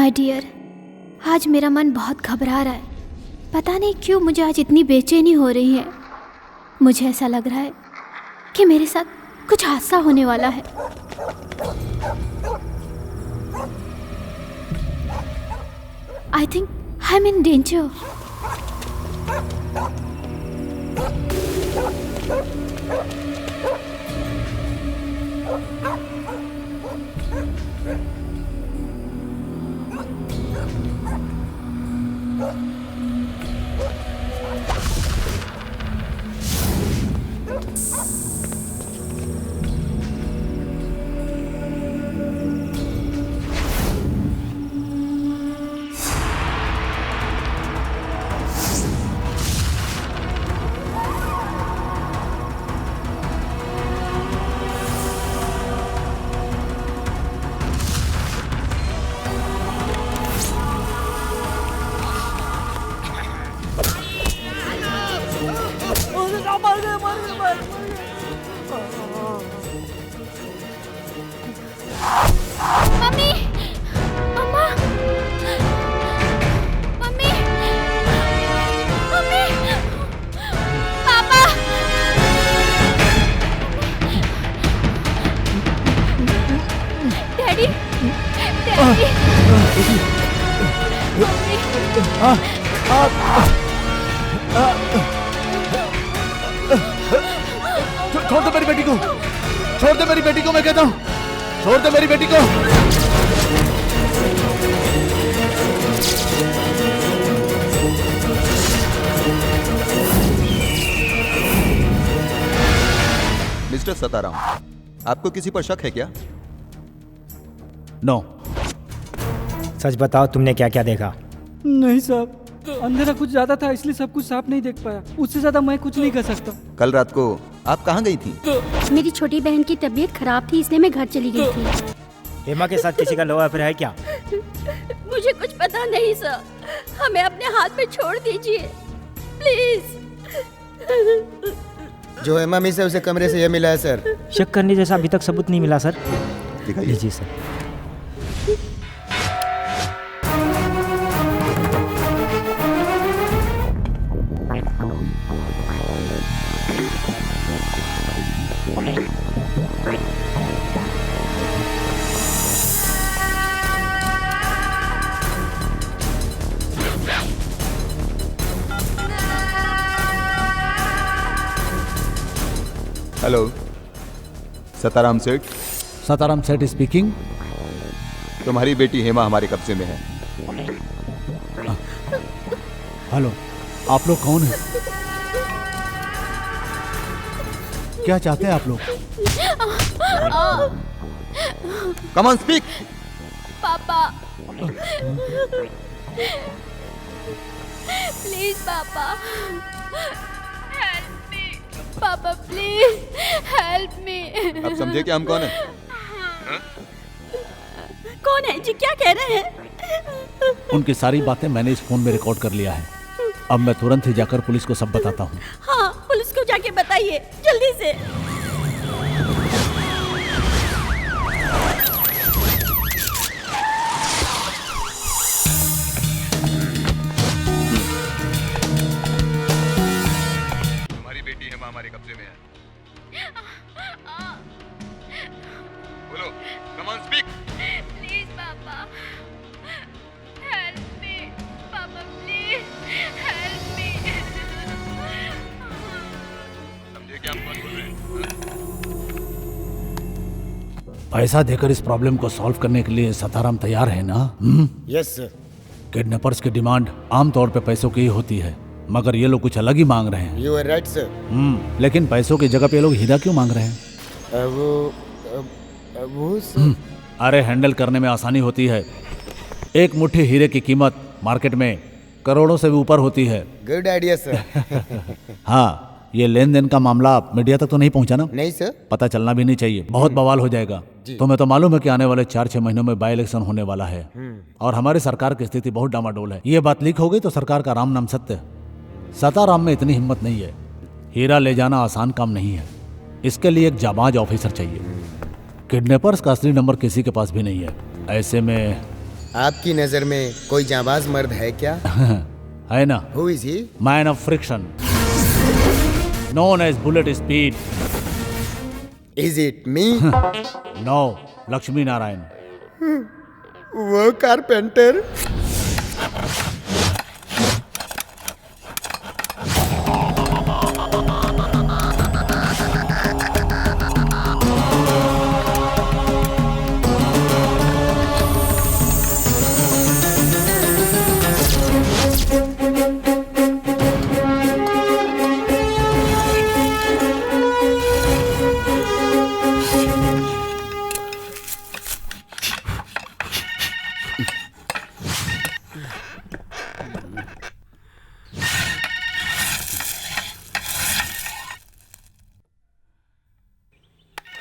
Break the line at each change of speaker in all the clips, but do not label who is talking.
My dear, आज मेरा मन बहुत घबरा रहा है। पता नहीं क्यों मुझे आज इतनी बेचैनी हो रही है। मुझे ऐसा लग रहा है कि मेरे साथ कुछ हादसा होने वाला है। I think I am in danger. Mummy, mamma, mummy, mummy, papa, daddy, daddy,
छोड़ दे मेरी बेटी को, छोड़ दे मेरी बेटी को, मैं कहता हूँ, छोड़ दे मेरी बेटी को।
मिस्टर सताराम, आपको किसी पर शक है क्या?
नो।
सच बताओ, तुमने क्या क्या देखा?
नहीं साहब, अंधेरा कुछ ज्यादा था इसलिए सब कुछ साफ नहीं देख पाया। उससे ज्यादा मैं कुछ नहीं कर सकता।
कल रात को आप कहाँ गई थी?
मेरी छोटी बहन की तबीयत खराब थी इसलिए मैं घर चली गई थी।
हेमा के साथ किसी का लव अफेयर है क्या?
मुझे कुछ पता नहीं सर, हमें अपने हाथ में छोड़ दीजिए प्लीज।
जो हेमा मिस है उसे कमरे से यह मिला है सर।
शक करने जैसा अभी तक सबूत नहीं मिला सर।
दिखाइए।
लीजिए सर।
हेलो, सताराम सेठ।
सताराम सेठ स्पीकिंग।
तुम्हारी बेटी हेमा हमारे कब्जे में है।
हेलो, आप लोग कौन हैं? क्या चाहते हैं आप लोग?
Come on speak.
पापा, प्लीज पापा, हेल्प मी। पापा प्लीज हेल्प मी।
आप समझे कि हम कौन है?
कौन है जी, क्या कह रहे हैं?
उनकी सारी बातें मैंने इस फोन में रिकॉर्ड कर लिया है। अब मैं तुरंत ही जाकर पुलिस को सब बताता हूँ।
हाँ, पुलिस को जाके बताइए जल्दी से।
तुम्हारी बेटी हेमा हमारे कब्जे में है। बोलो, कम ऑन स्पीक।
प्लीज पापा, हेल्प मी। पापा प्लीज हेल्प मी।
समझे कि हम कौन बोल रहे हैं?
पैसा देकर इस प्रॉब्लम को सॉल्व करने के लिए सताराम तैयार है ना?
Yes sir.
किडनैपर्स की डिमांड आमतौर पे पैसों की ही होती है, मगर ये लोग कुछ अलग ही मांग रहे हैं।
You are right sir.
लेकिन पैसों की जगह पे ये लोग हीरा क्यों मांग रहे हैं?
वो सर।
अरे हैंडल करने में आसानी होती है। एक मुट्ठी हीरे की कीमत मार्केट में करोड़ों से भी ऊपर होती है।
Good idea sir.
हाँ, ये लेन देन का मामला मीडिया तक तो नहीं पहुंचा ना?
नहीं सर।
पता चलना भी नहीं चाहिए, बहुत बवाल हो जाएगा। तुम्हें तो मालूम है कि आने वाले 4-6 महीनों में बाई इलेक्शन होने वाला है और हमारी सरकार की स्थिति बहुत डामाडोल है। ये बात लीक हो गई तो सरकार का राम नाम सत्य। सताराम में इतनी हिम्मत नहीं है। हीरा ले जाना आसान काम नहीं है, इसके लिए एक जाबाज ऑफिसर चाहिए। किडनैपर्स का असली नंबर किसी के पास भी नहीं है। ऐसे में
आपकी नजर में कोई जाबाज मर्द है क्या?
है ना,
who is he?
Man of friction, known as bullet speed.
Is it me?
No, Lakshmi Narayan.
वो कारपेंटर?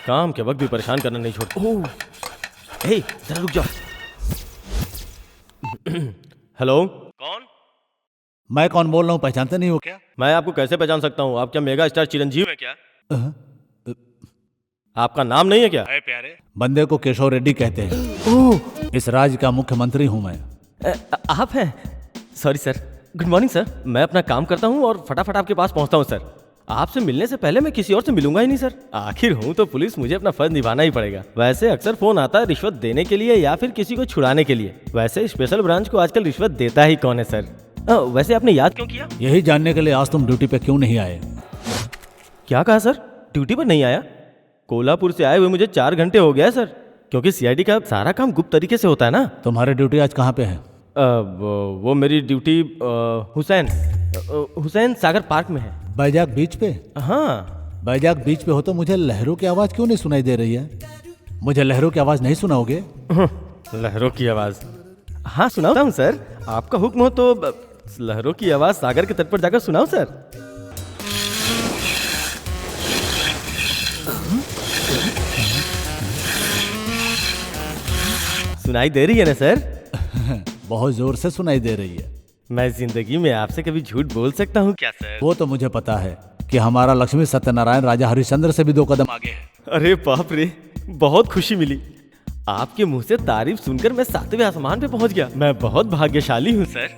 काम के वक्त भी परेशान करना नहीं छोड़ता। ओह, हे, जरा रुक जाओ। हेलो, कौन?
मैं कौन बोल रहा हूँ, पहचानते नहीं हो क्या?
मैं आपको कैसे पहचान सकता हूँ? आप क्या मेगा स्टार चिरंजीव है क्या? आपका नाम नहीं है क्या?
अरे प्यारे, बंदे को केशव रेड्डी कहते हैं। इस राज्य का मुख्यमंत्री हूँ मैं।
आप हैं? Sorry sir, good morning sir. मैं अपना काम करता हूँ और फटाफट आपके पास पहुँचता हूँ सर। आपसे मिलने से पहले मैं किसी और से मिलूंगा ही नहीं सर। आखिर हूँ तो पुलिस, मुझे अपना फर्ज निभाना ही पड़ेगा। वैसे अक्सर फोन आता है रिश्वत देने के लिए या फिर किसी को छुड़ाने के लिए। वैसे स्पेशल ब्रांच को आजकल रिश्वत देता ही कौन है सर? वैसे आपने याद क्यों किया?
यही जानने के लिए आज तुम ड्यूटी पे क्यों नहीं आए।
क्या कहा सर? ड्यूटी पर नहीं आया? कोल्हापुर से आए हुए मुझे 4 घंटे हो गया सर, क्योंकि सीआईडी का सारा काम गुप्त तरीके से होता है ना।
तुम्हारी ड्यूटी आज कहाँ पे है?
वो मेरी ड्यूटी हुसैन सागर पार्क में है।
बैजाक बीच पे?
हाँ।
बैजाक बीच पे हो तो मुझे लहरों की आवाज क्यों नहीं सुनाई दे रही है? मुझे लहरों की आवाज नहीं सुनाओगे?
लहरों की आवाज? हाँ सुनाता हूँ सर, आपका हुक्म हो तो लहरों की आवाज सागर के तट पर जाकर सुनाओ सर। सुनाई दे रही है ना सर?
बहुत जोर से सुनाई दे रही है।
मैं जिंदगी में आपसे कभी झूठ बोल सकता हूँ क्या सर?
वो तो मुझे पता है कि हमारा लक्ष्मी सत्यनारायण राजा हरिश्चंद्र से भी 2 कदम आगे है।
अरे बाप रे, बहुत खुशी मिली। आपके मुंह से तारीफ सुनकर मैं 7वें आसमान पे पहुंच गया। मैं बहुत भाग्यशाली हूँ सर।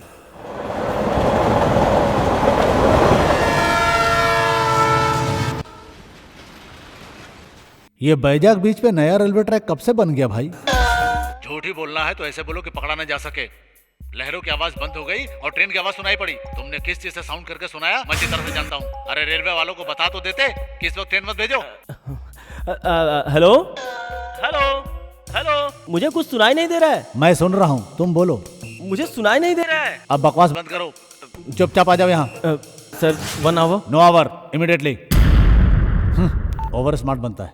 ये बैजाक बीच पे नया रेलवे ट्रैक कब से बन गया भाई? झूठ ही बोलना है तो ऐसे बोलो कि पकड़ा न जा सके। लहरों की आवाज बंद हो गई और ट्रेन की आवाज सुनाई पड़ी। तुमने किस चीज से साउंड करके सुनाया मैं अच्छी तरह से जानता हूँ। अरे रेलवे वालों को बता तो देते कि इस वक्त ट्रेन मत भेजो।
हेलो हेलो हेलो, मुझे कुछ सुनाई नहीं दे रहा है।
मैं सुन रहा हूँ, तुम बोलो।
मुझे सुनाई नहीं दे रहा है।
अब बकवास बंद करो, चुपचाप आ जाओ यहाँ।
Sir 1 hour?
No hour, immediately. Over smart बनता है।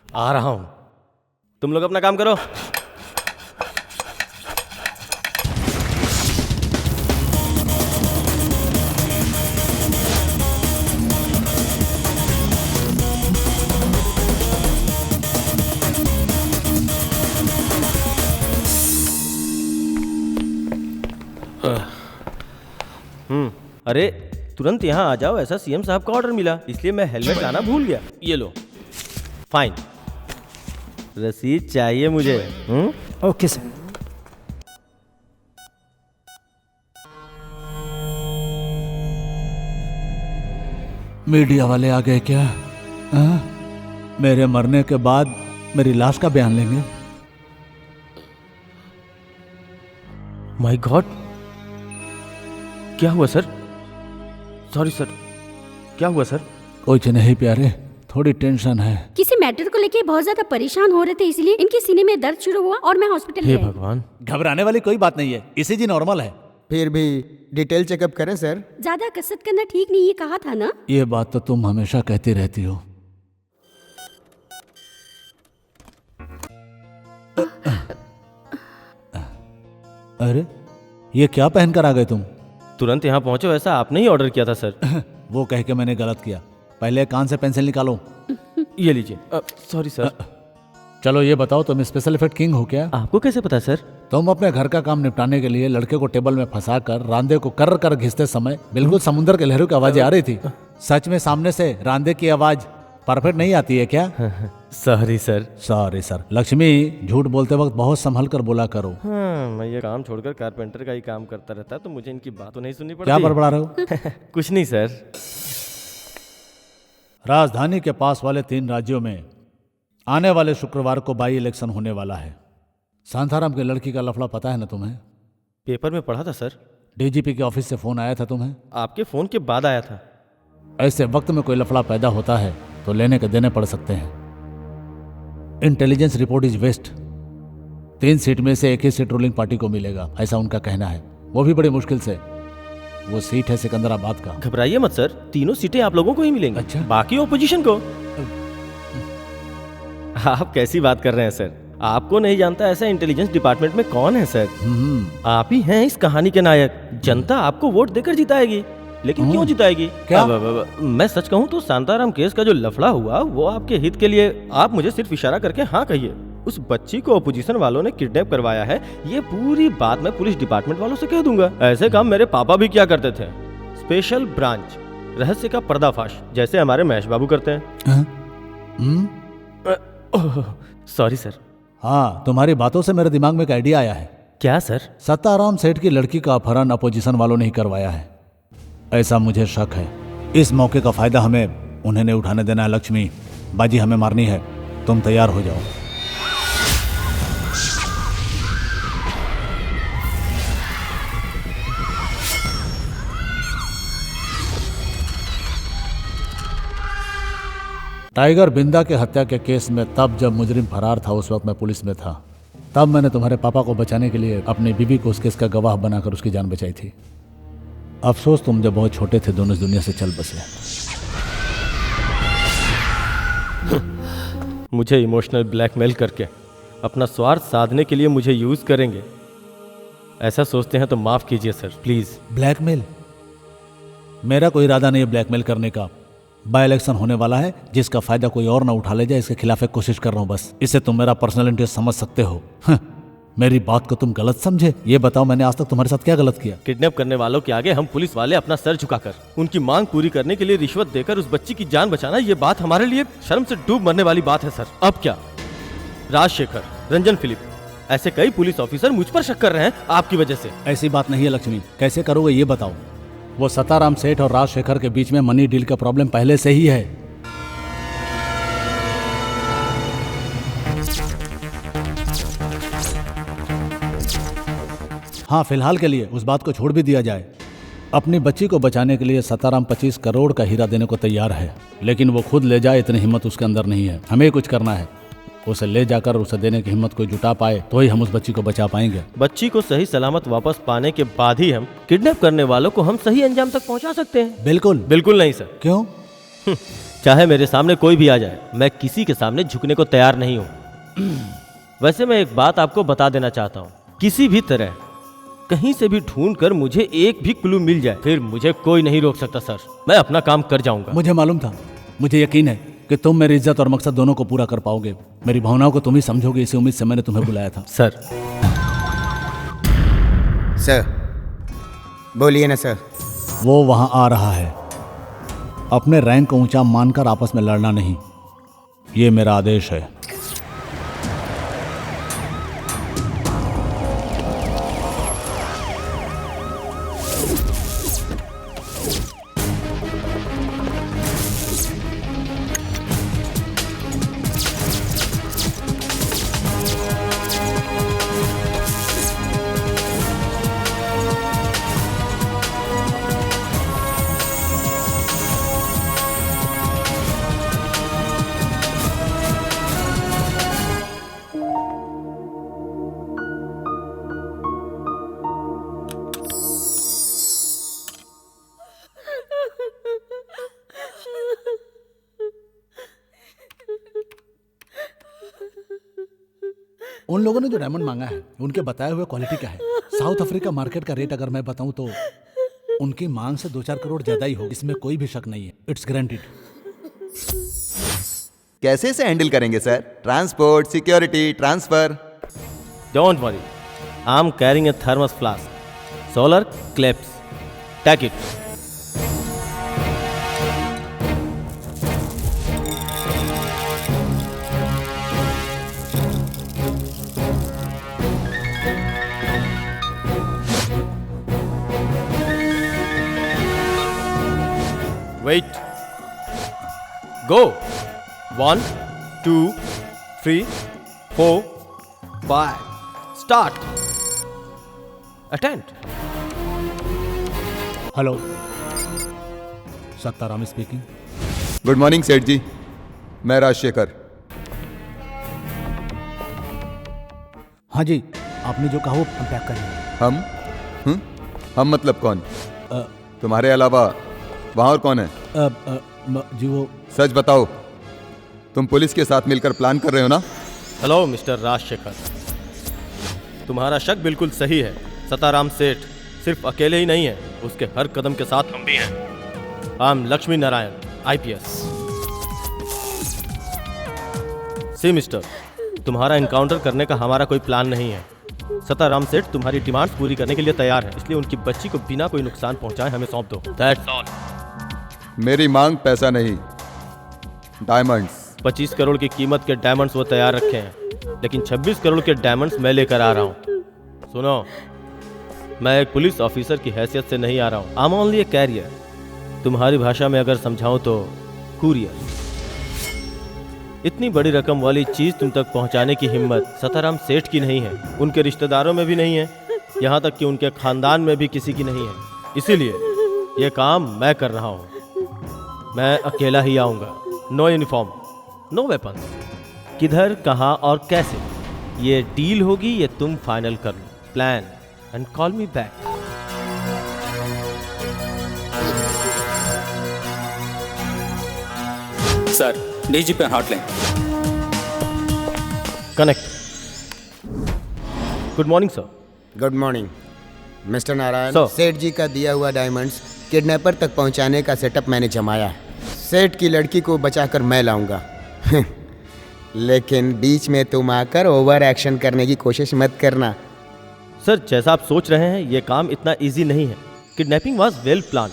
आ रहा हूँ, तुम लोग अपना काम करो। अरे तुरंत यहाँ आ जाओ, ऐसा सीएम साहब का ऑर्डर मिला, इसलिए मैं हेलमेट लाना भूल गया। ये लो, फाइन। रसीद चाहिए मुझे।
Okay sir.
मीडिया वाले आ गए क्या? मेरे मरने के बाद मेरी लाश का बयान लेंगे?
माय गॉड, क्या हुआ सर? सॉरी सर, क्या हुआ सर?
कुछ नहीं प्यारे, थोड़ी टेंशन है।
किसी मैटर को लेके बहुत ज्यादा परेशान हो रहे थे, इसलिए इनके सीने में दर्द शुरू हुआ और मैं हॉस्पिटल
हे
गई।
भगवान।
घबराने वाली कोई बात नहीं है, ईसीजी नॉर्मल है।
फिर भी डिटेल चेकअप करें सर।
ज्यादा कसरत करना ठीक नहीं, ये कहा था ना।
ये बात तो तुम हमेशा कहती रहती हो। अरे ये क्या पहनकर आ गए तुम?
तुरंत यहाँ पहुंचो, ऐसा आपने ही ऑर्डर किया था सर।
वो कह के मैंने गलत किया। पहले कान से पेंसिल निकालो।
ये लीजिए। Sorry sir.
चलो ये बताओ, तुम स्पेशल इफेक्ट किंग हो क्या?
आपको कैसे पता सर?
तुम अपने घर का काम निपटाने के लिए लड़के को टेबल में फंसाकर रांदे को कर कर घिसते समय बिल्कुल समुद्र के लहरों की आवाजें आ रही थी। सच में सामने से रांदे की आवाज परफेक्ट नहीं आती है क्या?
Sorry sir.
Sorry sir. Lakshmi, झूठ बोलते वक्त बहुत संभल कर बोला करो।
हाँ, मैं ये काम छोड़कर कारपेंटर का ही काम करता रहता तो मुझे इनकी बात तो नहीं सुननी पड़ती।
क्या बड़बड़ा रहे हो?
कुछ नहीं सर।
राजधानी के पास वाले 3 राज्यों में आने वाले शुक्रवार को बाई इलेक्शन होने वाला है। शांताराम की लड़की का लफड़ा पता है ना तुम्हें?
पेपर में पढ़ा था सर।
डीजीपी के ऑफिस से फोन आया था तुम्हें?
आपके फोन के बाद आया था।
ऐसे वक्त में कोई लफड़ा पैदा होता है तो लेने के देने पड़ सकते हैं। Intelligence report is waste. 3 seat में से 1 ही सीट रूलिंग पार्टी को मिलेगा, ऐसा उनका कहना है, वो भी बड़ी मुश्किल से। वो सीट है सिकंदराबाद का।
घबराइए मत सर, 3 सीटें आप लोगों को ही मिलेंगी।
अच्छा।
बाकी ओपोजिशन को। आप कैसी बात कर रहे हैं सर? आपको नहीं जानता ऐसा इंटेलिजेंस डिपार्टमेंट में कौन है सर? आप ही हैं इस कहानी के नायक। जनता आपको वोट देकर जिताएगी। लेकिन क्यों जिताएगी?
क्या?
मैं सच कहूं तो शांताराम केस का जो लफड़ा हुआ वो आपके हित के लिए। आप मुझे सिर्फ इशारा करके हाँ कहिए। उस बच्ची को अपोजिशन वालों ने किडनैप करवाया है, ये पूरी बात मैं पुलिस डिपार्टमेंट वालों से कह दूंगा। ऐसे काम मेरे पापा भी क्या करते थे। स्पेशल ब्रांच, रहस्य का पर्दाफाश, जैसे हमारे महेश बाबू करते हैं। Sorry sir.
हाँ, तुम्हारी बातों से मेरे दिमाग में एक आइडिया आया है।
क्या सर?
सत्ताराम सेठ की लड़की का अपहरण अपोजिशन वालों ने ही करवाया है, ऐसा मुझे शक है। इस मौके का फायदा हमें उन्हें नहीं उठाने देना है। लक्ष्मी, बाजी हमें मारनी है, तुम तैयार हो जाओ। टाइगर बिंदा के हत्या के केस में तब जब मुजरिम फरार था उस वक्त मैं पुलिस में था। तब मैंने तुम्हारे पापा को बचाने के लिए अपनी बीवी को उस केस का गवाह बनाकर उसकी जान बचाई थी। अफसोस तुम जब बहुत छोटे थे दोनों इस दुनिया से चल बसे।
मुझे इमोशनल ब्लैकमेल करके अपना स्वार्थ साधने के लिए मुझे यूज करेंगे, ऐसा सोचते हैं तो माफ कीजिए सर, प्लीज।
ब्लैकमेल? मेरा कोई इरादा नहीं है ब्लैकमेल करने का। बाय इलेक्शन होने वाला है, जिसका फायदा कोई और ना उठा ले जाए, इसके खिलाफ एक कोशिश कर रहा हूं बस। इससे तुम मेरा पर्सनल इंटरेस्ट समझ सकते हो। मेरी बात को तुम गलत समझे? ये बताओ मैंने आज तक तुम्हारे साथ क्या गलत किया?
किडनैप करने वालों के आगे हम पुलिस वाले अपना सर झुकाकर उनकी मांग पूरी करने के लिए रिश्वत देकर उस बच्ची की जान बचाना, ये बात हमारे लिए शर्म से डूब मरने वाली बात है सर। अब क्या राजशेखर, रंजन फिलिप, ऐसे कई पुलिस ऑफिसर मुझ पर शक कर रहे हैं आपकी वजह से।
ऐसी बात नहीं है लक्ष्मी, कैसे करोगे ये बताओ। वो सताराम सेठ और राजशेखर के बीच में मनी डील का प्रॉब्लम पहले से ही है। हाँ, फिलहाल के लिए उस बात को छोड़ भी दिया जाए। अपनी बच्ची को बचाने के लिए सताराम 25 करोड़ का हीरा देने को तैयार है, लेकिन वो खुद ले जाए इतनी हिम्मत उसके अंदर नहीं है। हमें कुछ करना है, उसे ले जाकर उसे देने की हिम्मत कोई जुटा पाए तो ही हम उस बच्ची को बचा पाएंगे।
बच्ची को सही सलामत वापस पाने के बाद ही हम किडनैप करने वालों को हम सही अंजाम तक पहुंचा सकते हैं।
बिल्कुल।
बिल्कुल नहीं सर।
क्यों?
चाहे मेरे सामने कोई भी आ जाए, मैं किसी के सामने झुकने को तैयार नहीं हूँ। वैसे मैं एक बात आपको बता देना चाहता हूँ, किसी भी तरह कहीं से भी ढूंढ कर मुझे एक भी क्लू मिल जाए, फिर मुझे कोई नहीं रोक सकता सर। मैं अपना काम कर जाऊंगा।
मुझे मालूम था, मुझे यकीन है कि तुम मेरी इज्जत और मकसद दोनों को पूरा कर पाओगे। मेरी भावनाओं को तुम ही समझोगे, इसी उम्मीद से मैंने तुम्हें बुलाया था।
सर।
सर बोलिए ना सर।
वो वहां आ रहा है। अपने रैंक को ऊंचा मानकर आपस में लड़ना नहीं, ये मेरा आदेश है। उन लोगों ने जो डायमंड मांगा है उनके बताए हुए क्वालिटी का है। साउथ अफ्रीका मार्केट का रेट अगर मैं बताऊं तो उनकी मांग से 2-4 करोड़ ज्यादा ही हो, इसमें कोई भी शक नहीं है। It's guaranteed.
कैसे इसे हैंडल करेंगे sir? Transport, security, transfer?
Don't worry, I am carrying a thermos flask, solar clips, take it. Wait, go. 1 2 3 4 5 start. Attend.
Hello, Sattaram speaking.
Good morning Seth ji, मैं राजशेखर।
हाँ जी, आपने जो कहा वो हम पैक कर लेंगे।
हम मतलब कौन?
अ,
तुम्हारे अलावा वहाँ और कौन है?
जी वो
सच बताओ, तुम पुलिस के साथ मिलकर प्लान कर रहे हो ना?
हेलो मिस्टर राजशेखर, तुम्हारा शक बिल्कुल सही है। सताराम सेठ सिर्फ अकेले ही नहीं है, उसके हर कदम के साथ हम भी हैं। I am Lakshmi Narayan, IPS। See mister, तुम्हारा एनकाउंटर करने का हमारा कोई प्लान नहीं है। सताराम सेठ तुम्हारी डिमांड्स पूरी करने के लिए तैयार है, इसलिए उनकी बच्ची को बिना कोई नुकसान पहुंचाए हमें सौंप दो। That's all.
मेरी मांग पैसा नहीं, डायमंड्स।
25 करोड़ की कीमत के डायमंड्स वो तैयार रखे हैं, लेकिन 26 करोड़ के डायमंड्स मैं लेकर आ रहा हूँ। सुनो, मैं एक पुलिस ऑफिसर की हैसियत से नहीं आ रहा हूँ। I am only a carrier. तुम्हारी भाषा में अगर समझाऊं तो कुरियर। इतनी बड़ी रकम वाली चीज तुम तक पहुंचाने की हिम्मत सताराम सेठ की नहीं है, उनके रिश्तेदारों में भी नहीं है, यहाँ तक कि उनके खानदान में भी किसी की नहीं है। इसीलिए ये काम मैं कर रहा हूँ। मैं अकेला ही आऊँगा। No uniform, no weapon. किधर, कहाँ और कैसे, ये डील होगी, ये तुम फाइनल कर लो। Plan and call me back.
Sir, DGP hotline
connect. Good morning sir.
Good morning mister Narayan.
Sir.
Seth जी का दिया हुआ डायमंड्स किडनैपर तक पहुंचाने का सेटअप मैंने जमाया है। सेठ की लड़की को बचाकर मैं लाऊंगा। लेकिन बीच में तुम आकर ओवर एक्शन करने की कोशिश मत करना।
सर, जैसा आप सोच रहे हैं ये काम इतना इजी नहीं है। Kidnapping was well plan.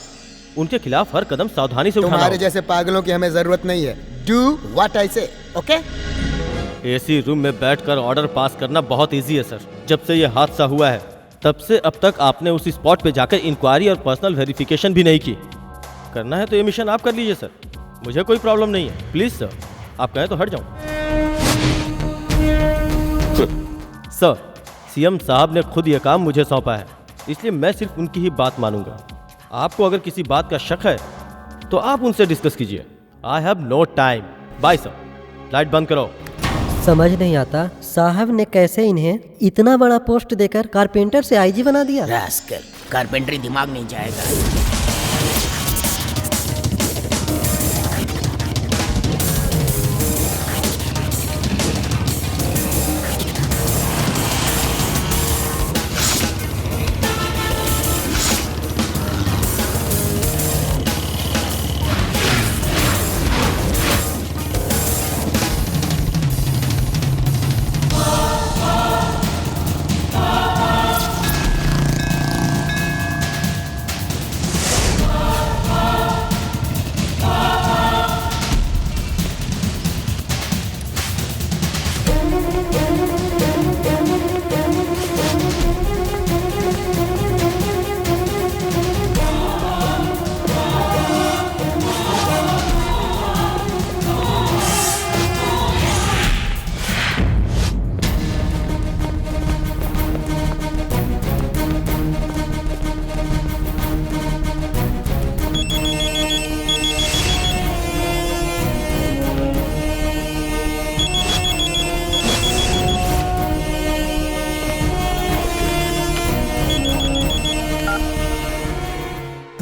उनके खिलाफ हर कदम सावधानी से उठाना
तुम्हारे
होगा।
जैसे पागलों की हमें जरूरत नहीं है। Do what I say, okay?
AC room में बैठकर ऑर्डर पास करना बहुत इजी है सर। जब से ये हादसा हुआ है तब से अब तक आपने उसी स्पॉट पे जाकर इंक्वायरी और पर्सनल वेरिफिकेशन भी नहीं की। करना है तो ये मिशन आप कर लीजिए सर, मुझे कोई प्रॉब्लम नहीं है। प्लीज सर, आप कहें तो हट जाऊं। सर, सीएम साहब ने खुद ये काम मुझे सौंपा है, इसलिए मैं सिर्फ उनकी ही बात मानूंगा। आपको अगर किसी बात का शक है तो आप उनसे डिस्कस कीजिए। I have no time. Bye sir. Light बंद करो।
समझ नहीं आता साहब ने कैसे इन्हें इतना बड़ा पोस्ट देकर कारपेंटर से आईजी बना दिया।
रास्कल, कारपेंटरी दिमाग नहीं जाएगा।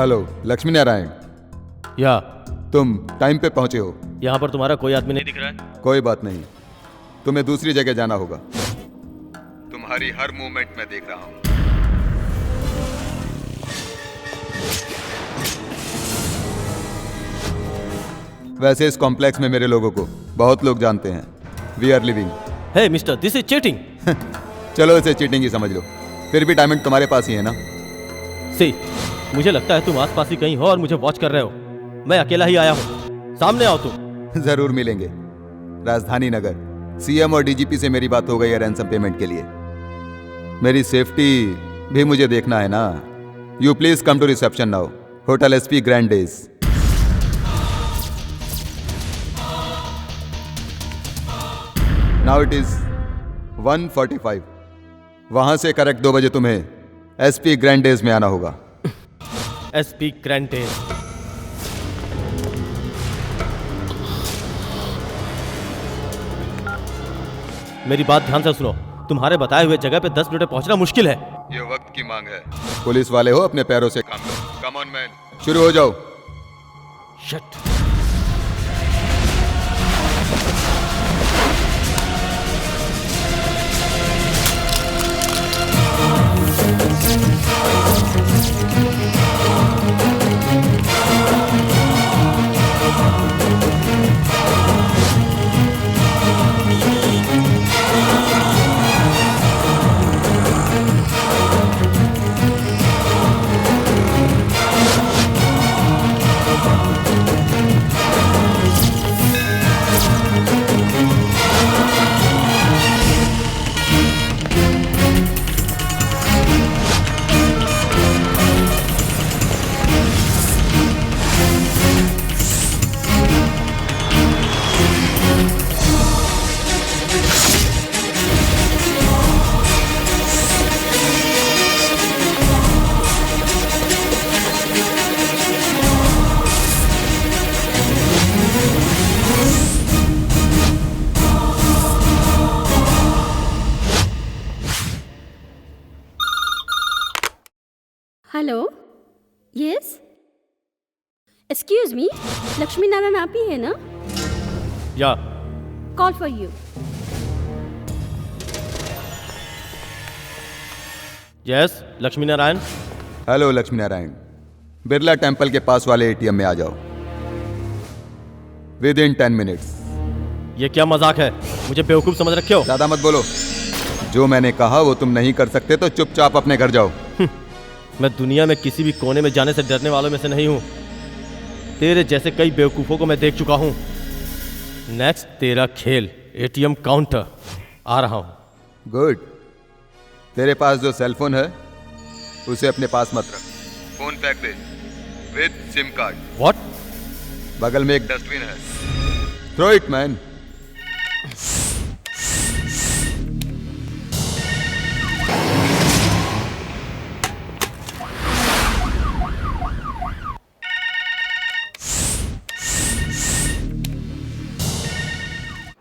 हेलो लक्ष्मी नारायण,
या
तुम टाइम पे पहुंचे हो।
यहाँ पर तुम्हारा कोई आदमी नहीं दिख रहा है।
कोई बात नहीं, तुम्हें दूसरी जगह जाना होगा। तुम्हारी हर मूवमेंट में देख रहा हूं। वैसे इस कॉम्प्लेक्स में मेरे लोगों को बहुत लोग जानते हैं। We are living.
Hey mister, this is cheating.
चलो इसे चीटिंग ही समझ लो, फिर भी डायमंड तुम्हारे पास ही है ना।
सी, मुझे लगता है तुम आसपास ही कहीं हो और मुझे वॉच कर रहे हो। मैं अकेला ही आया हूँ, सामने आओ तुम।
जरूर मिलेंगे। राजधानी नगर सीएम और डीजीपी से मेरी बात हो गई है रैंसम पेमेंट के लिए। मेरी सेफ्टी भी मुझे देखना है ना। You please come to reception now, hotel SP grand days. Now it is 1:45। वहां से करेक्ट 2 बजे तुम्हें एसपी ग्रैंड डेज में आना होगा।
SP grand days. मेरी बात ध्यान से सुनो, तुम्हारे बताए हुए जगह पे 10 मिनट में पहुंचना मुश्किल है।
ये वक्त की मांग है। पुलिस वाले हो, अपने पैरों से काम करो। कम ऑन मैन, शुरू हो जाओ।
Shit.
Hello, yes, excuse me, Lakshmi Narayan आप ही है ना?
या।
Call for you.
Yes, Lakshmi Narayan.
Hello Lakshmi Narayan, Birla temple के पास वाले एटीएम में आ जाओ विद इन 10 मिनट्स।
ये क्या मजाक है? मुझे बेवकूफ समझ रखे हो?
ज्यादा मत बोलो। जो मैंने कहा वो तुम नहीं कर सकते तो चुपचाप अपने घर जाओ।
मैं दुनिया में किसी भी कोने में जाने से डरने वालों में से नहीं हूं। तेरे जैसे कई बेवकूफों को मैं देख चुका हूं। नेक्स्ट तेरा खेल एटीएम काउंटर। आ रहा हूं।
गुड। तेरे पास जो सेल फोन है उसे अपने पास मत रख। फोन फेंक दे विद सिम कार्ड।
व्हाट?
बगल में एक डस्टबिन है, थ्रो इट मैन।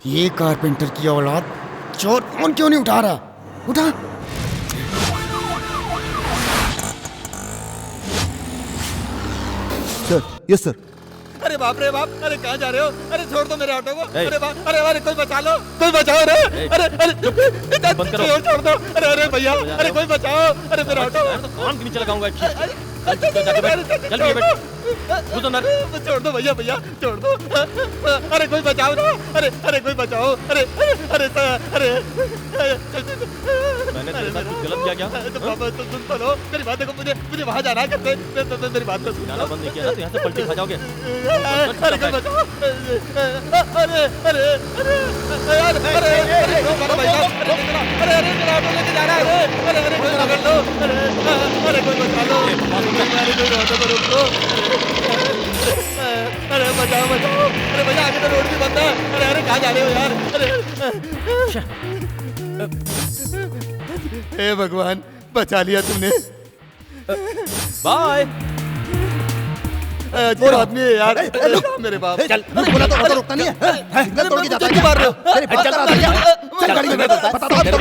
ये कारपेंटर की औलाद, चोर फोन क्यों नहीं उठा रहा? उठा।
Sir, yes sir.
अरे बाप रे बाप, अरे कहाँ जा रहे हो? अरे छोड़ दो मेरे ऑटो को। अरे बाप, अरे कोई बचा लो, कोई बचाओ रे। अरे
बंद करो।
छोड़ दो। अरे भैया, अरे कोई बचाओ। अरे मेरा ऑटो।
कान के नीचे लगाऊंगा।
छोड़ दो भैया, भैया छोड़ दो। अरे कोई बचाओ ना। अरे कोई बचाओ। अरे
मैंने तेरे साथ कुछ गलत किया क्या?
तो पापा तो सुन तो लो मेरी बात। देखो मुझे वहाँ जाना है। मेरी बात तो सुन।
गाना बंद नहीं किया ना तो यहाँ से पलटी खा जाओगे।
अरे कोई बचाओ। अरे मेरा ऑटो लेके जा रहा है। अरे कोई पकड़ लो। अरे कोई बचा लो। अरे ऑटो को रोक दो। अरे बचाओ। अरे भैया आगे तो रोड भी बंद है। अरे कहाँ जा रहे हो यार? हे भगवान, बचा लिया तुमने।
बाय।
अच्छे आदमी है यार। मेरे बाप।
चल, बोला तो ऑटो रुकता नहीं है। सिग्नल तोड़ के जाता है।
क्या मार रहे हो?
तेरी बात कर रहा भैया। चल गाड़ी में बैठ। बता दो।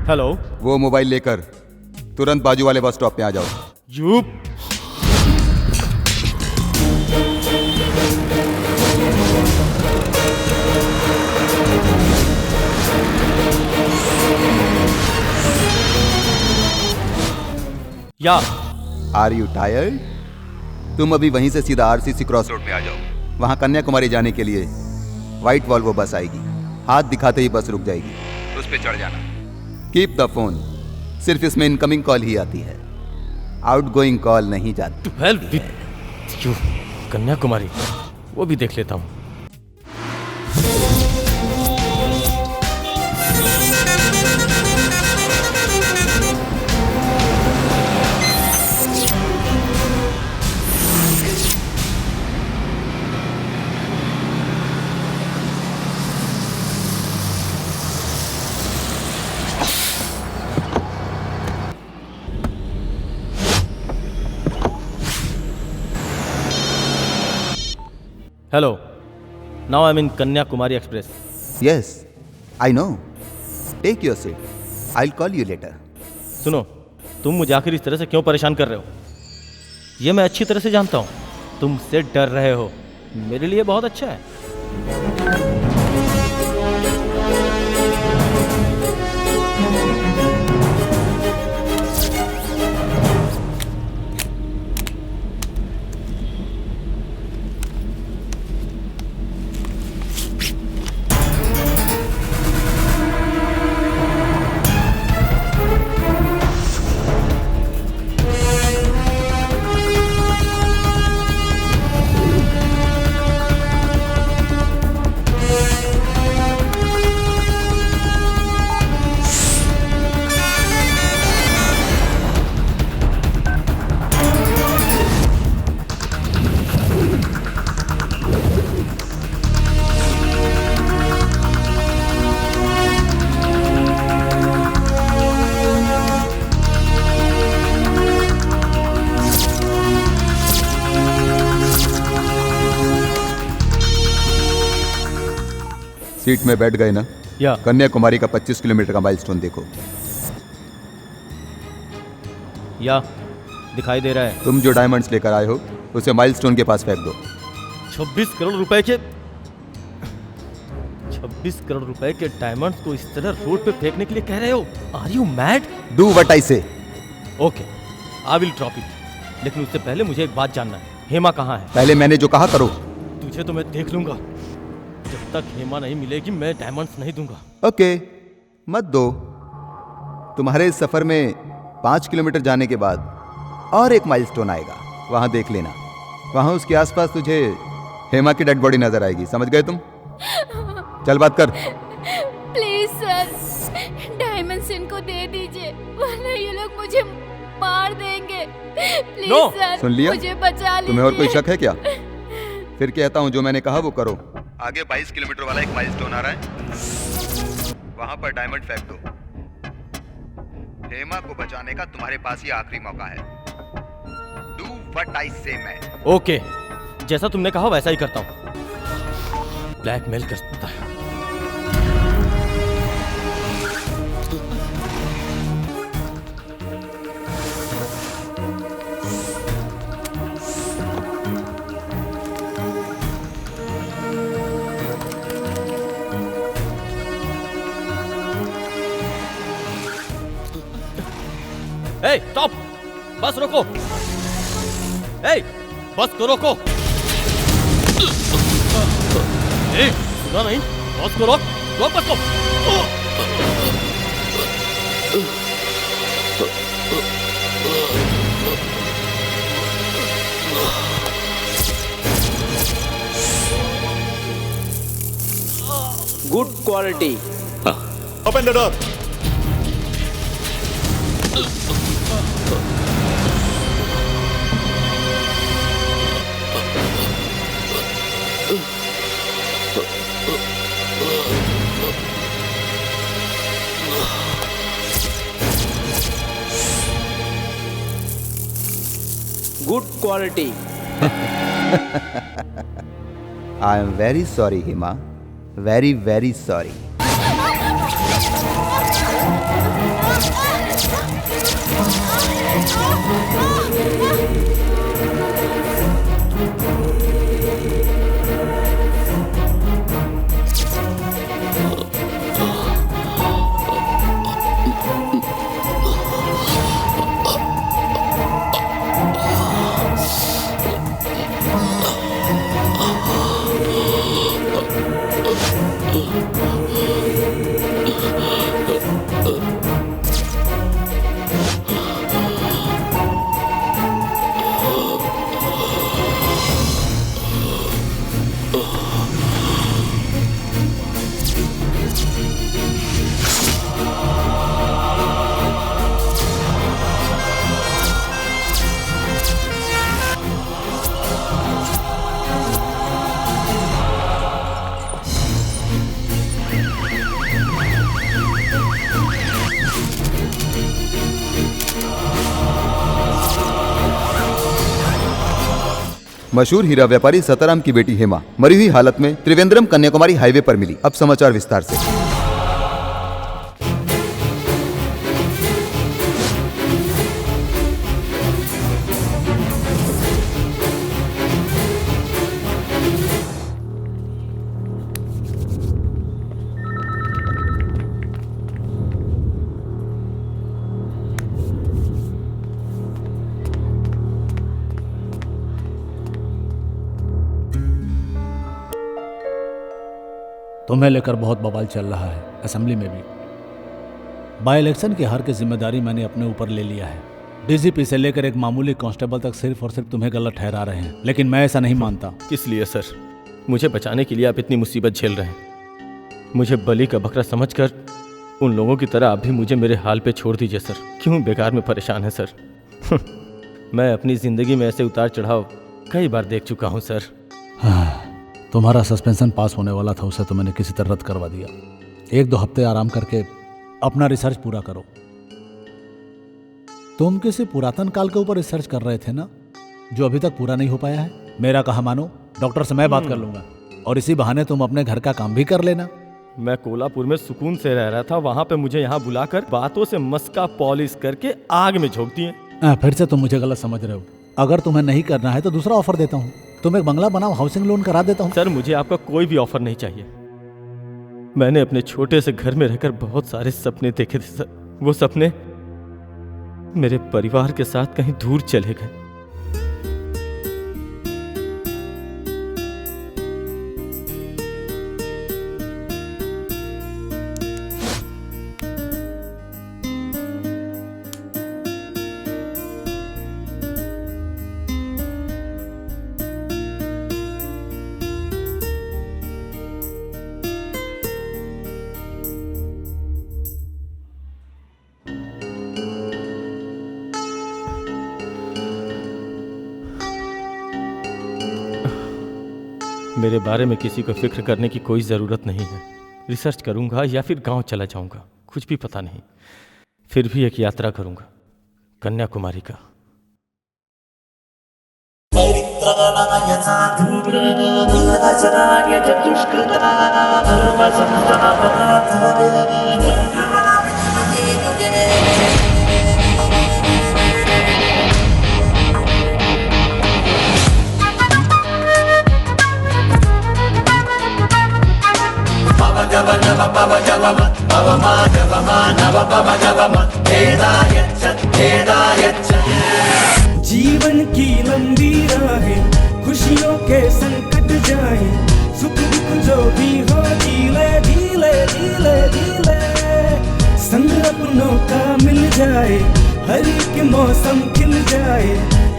हेलो।
वो मोबाइल लेकर तुरंत बाजू वाले बस स्टॉप पे आ जाओ।
You. Yeah.
Are you tired? तुम अभी वहीं से सीधा आरसीसी क्रॉस रोड पे आ जाओ। वहां कन्याकुमारी जाने के लिए व्हाइट वॉल्वो बस आएगी। हाथ दिखाते ही बस रुक जाएगी, उस पे चढ़ जाना। Keep the phone. सिर्फ इसमें इनकमिंग कॉल ही आती है, आउटगोइंग कॉल नहीं जाती।
कन्याकुमारी वो भी देख लेता हूँ। Hello, now I am in Kanyakumari express.
Yes, I know. Take your seat, I will call you later.
सुनो, तुम मुझे आखिर इस तरह से क्यों परेशान कर रहे हो? ये मैं अच्छी तरह से जानता हूँ, तुमसे डर रहे हो। मेरे लिए बहुत अच्छा है।
सीट में बैठ गए ना?
या
कन्याकुमारी का 25 किलोमीटर का माइलस्टोन देखो।
या दिखाई दे रहा है।
तुम जो डायमंड्स लेकर आए हो उसे माइलस्टोन के पास फेंक दो।
26 करोड़ रुपए के 26 करोड़ रुपए के डायमंड्स को इस तरह रोड पे फेंकने के लिए कह रहे हो? Are you mad?
Do what I say.
Okay, I will drop it, लेकिन उससे पहले मुझे एक बात जानना है। हेमा कहाँ है?
पहले मैंने जो कहा करो।
तुझे तो मैं देख लूंगा। जब तक हेमा नहीं मिलेगी मैं डायमंड्स नहीं दूंगा।
ओके, मत दो। तुम्हारे इस सफर में 5 किलोमीटर जाने के बाद और एक माइलस्टोन आएगा, वहां देख लेना। वहां उसके आसपास तुझे हेमा की डेड बॉडी नजर आएगी। समझ गए तुम? चल बात कर।
प्लीज सर, डायमंड्स इनको दे दीजिए, वरना ये लोग मुझे मार देंगे। Please
No!
सर,
सुन लिया?
मुझे बचा लीजिए।
तुम्हें और कोई शक है क्या? फिर कहता हूं, जो मैंने कहा वो करो। आगे 22 किलोमीटर वाला एक माइलस्टोन आ रहा है, वहां पर डायमंड फेंक दो। हेमा को बचाने का तुम्हारे पास ही आखिरी मौका है। डू व्हाट आई से मैन।
ओके, जैसा तुमने कहा वैसा ही करता हूं। ब्लैकमेल कर सकता है। ए, स्टॉप! बस रोको! ए, बस को रोको! ए, सुना नहीं? बस को रोक! रोक बस को!
Good quality.
Open the door.
Good quality.
I am very sorry Hema, very very sorry. मशहूर हीरा व्यापारी सताराम की बेटी हेमा मरी हुई हालत में त्रिवेंद्रम कन्याकुमारी हाईवे पर मिली। अब समाचार विस्तार से।
तुम्हें लेकर बहुत बवाल चल रहा है असेंबली में भी। बाई इलेक्शन की हार की जिम्मेदारी मैंने अपने ऊपर ले लिया है। डीजीपी से लेकर एक मामूली कांस्टेबल तक सिर्फ और सिर्फ तुम्हें गलत ठहरा रहे हैं, लेकिन मैं ऐसा नहीं मानता।
किस लिए सर? मुझे बचाने के लिए आप इतनी मुसीबत झेल रहे हैं। मुझे बलि का बकरा समझकर उन लोगों की तरह आप भी मुझे मेरे हाल पे छोड़ दीजिए सर। क्यों बेकार में परेशान है सर? मैं अपनी जिंदगी में ऐसे उतार चढ़ाव कई बार देख चुका हूँ सर।
तुम्हारा सस्पेंशन पास होने वाला था, उसे तो मैंने किसी तरह रद्द करवा दिया। 1-2 हफ्ते आराम करके अपना रिसर्च पूरा करो। तुम किसी पुरातन काल के ऊपर रिसर्च कर रहे थे ना, जो अभी तक पूरा नहीं हो पाया है। मेरा कहा मानो, डॉक्टर से मैं बात कर लूंगा और इसी बहाने तुम अपने घर का काम भी कर लेना।
मैं कोल्हापुर में सुकून से रह रहा था, वहां पे मुझे यहाँ बुलाकर बातों से मस्का पॉलिश करके आग में झोंक दिए।
फिर से तुम मुझे गलत समझ रहे हो। अगर तुम्हें नहीं करना है तो दूसरा ऑफर देता हूँ। तुम एक बंगला बनाओ, हाउसिंग लोन करा देता हूँ।
सर मुझे आपका कोई भी ऑफर नहीं चाहिए। मैंने अपने छोटे से घर में रहकर बहुत सारे सपने देखे थे सर। वो सपने मेरे परिवार के साथ कहीं दूर चले गए। मेरे बारे में किसी को फिक्र करने की कोई ज़रूरत नहीं है। रिसर्च करूंगा या फिर गांव चला जाऊंगा, कुछ भी पता नहीं। फिर भी एक यात्रा करूंगा कन्याकुमारी का।
जीवन की लंबी राहें, खुशियों के संकट जाएं, सुख दुख जो भी हो जीले जीले जीले जीले। संग अपनों का मिल जाए, हर एक मौसम खिल जाए,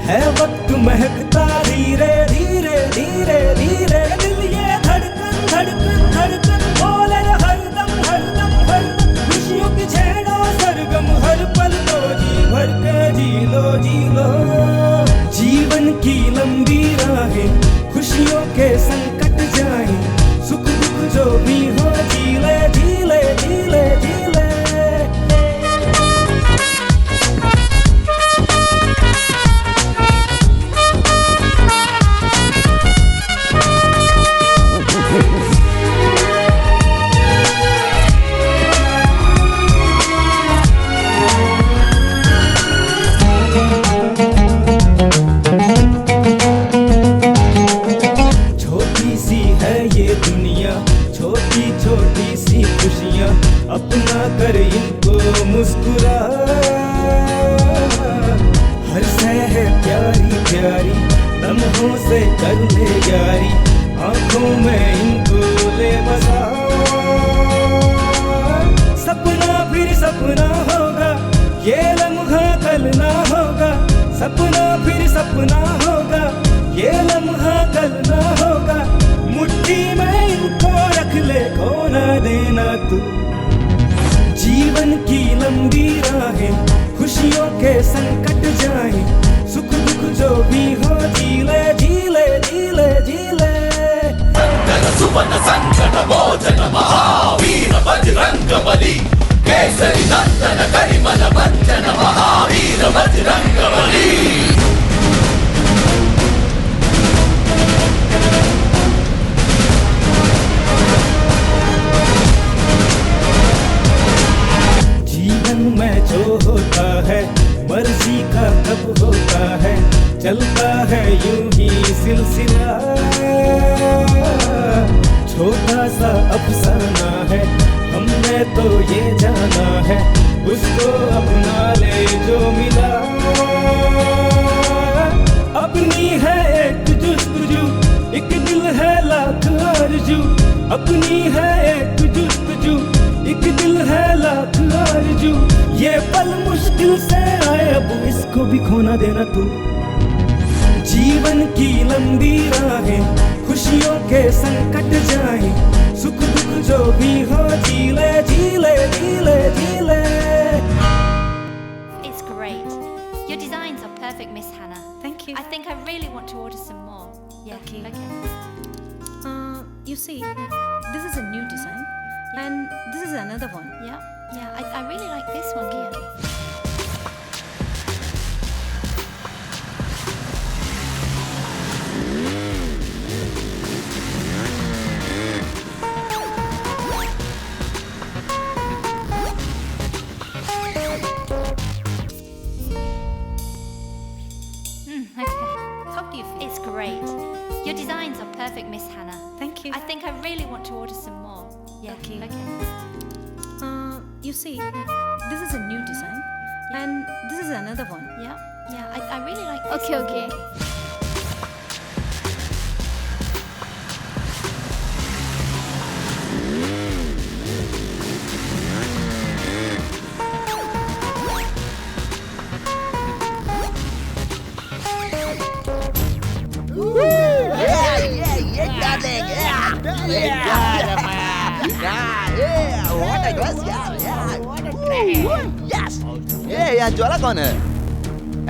है वक्त महकता धीरे धीरे धीरे धीरे। दिल ये धड़कन धड़कन धड़कन बोले हरदम हरदम हरदम। खुशियों की छेड़ो सरगम हर पल को जी भर के जी लो। जीवन की लंबी राहें, खुशियों के संकट जाएं, सुख दुख जो भी हो जीले जीले जीले जीले। अपना कर इनको मुस्कुरा, हर सह प्यारी प्यारी लम्हों से कर ले यारी, आंखों में इनको ले बसा। सपना फिर सपना होगा, ये लम्हा कल ना होगा। सपना फिर सपना होगा, ये लम्हा कल ना होगा। मुट्ठी में इनको रख ले, खो ना देना तू। जीवन की लंबी राहें, खुशियों के संकट जाएं, सुख दुख जो भी हो जीले जीले जीले जीले। सुवर्ण संकट मोचन महावीर बजरंग बली, केसरी नंदन करिमल बंचन महावीर बजरंग बली। चलता है यूं ही सिलसिला, छोटा सा अफसाना है, हमने तो ये जाना है, उसको अपना ले जो मिला। अपनी है एक जुस्तजू, एक दिल है लाख आरज़ू, अपनी है एक जुस्तजू, एक दिल है लाख आरज़ू। ये पल मुश्किल से आए, अब इसको भी खोना देना तू। जीवन की लंबी राहें, खुशियों के संकट जाए, सुख दुख जो भी हो जीले जीले जीले जीले।
It's great. Your designs are perfect, Miss Hannah. Thank you. I think I really want to order some more. Yeah. Okay.
You see, this is a new design, and this is another one.
Yeah. I really like this one here.
How do you feel?
It's great. Your designs are perfect, Miss Hannah.
Thank you.
I think I really want to order some more. Yeah. Okay.
You see, this is a new design, and this is another one.
Yeah. I really like this
Okay,
one.
okay.
यहाँ ज्वाला कौन है?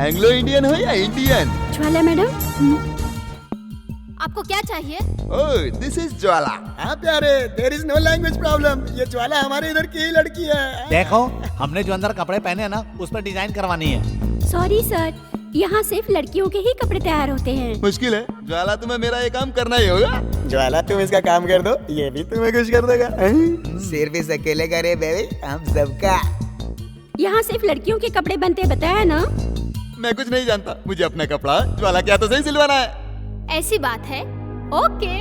Anglo Indian हो या Indian?
ज्वाला madam,
आपको क्या चाहिए?
Oh, this is Jwala.
हाँ प्यारे, there is no language problem. ये ज्वाला हमारे इधर की ही लड़की है।
देखो, हमने जो अंदर कपड़े पहने हैं ना, उस पर डिजाइन करवानी है।
सॉरी सर, यहाँ सिर्फ लड़कियों के ही कपड़े तैयार होते हैं।
मुश्किल है ज्वाला, तुम्हें मेरा ये काम करना ही होगा।
ज्वाला तुम इसका काम कर दो, ये भी तुम्हें खुश कर देगा। सिर्फ इस अकेले करे बेबी, हम सबका।
यहाँ सिर्फ लड़कियों के कपड़े बनते बताया ना।
मैं कुछ नहीं जानता, मुझे अपना कपड़ा ज्वाला क्या तो सही सिलवाना है।
ऐसी बात है? ओके।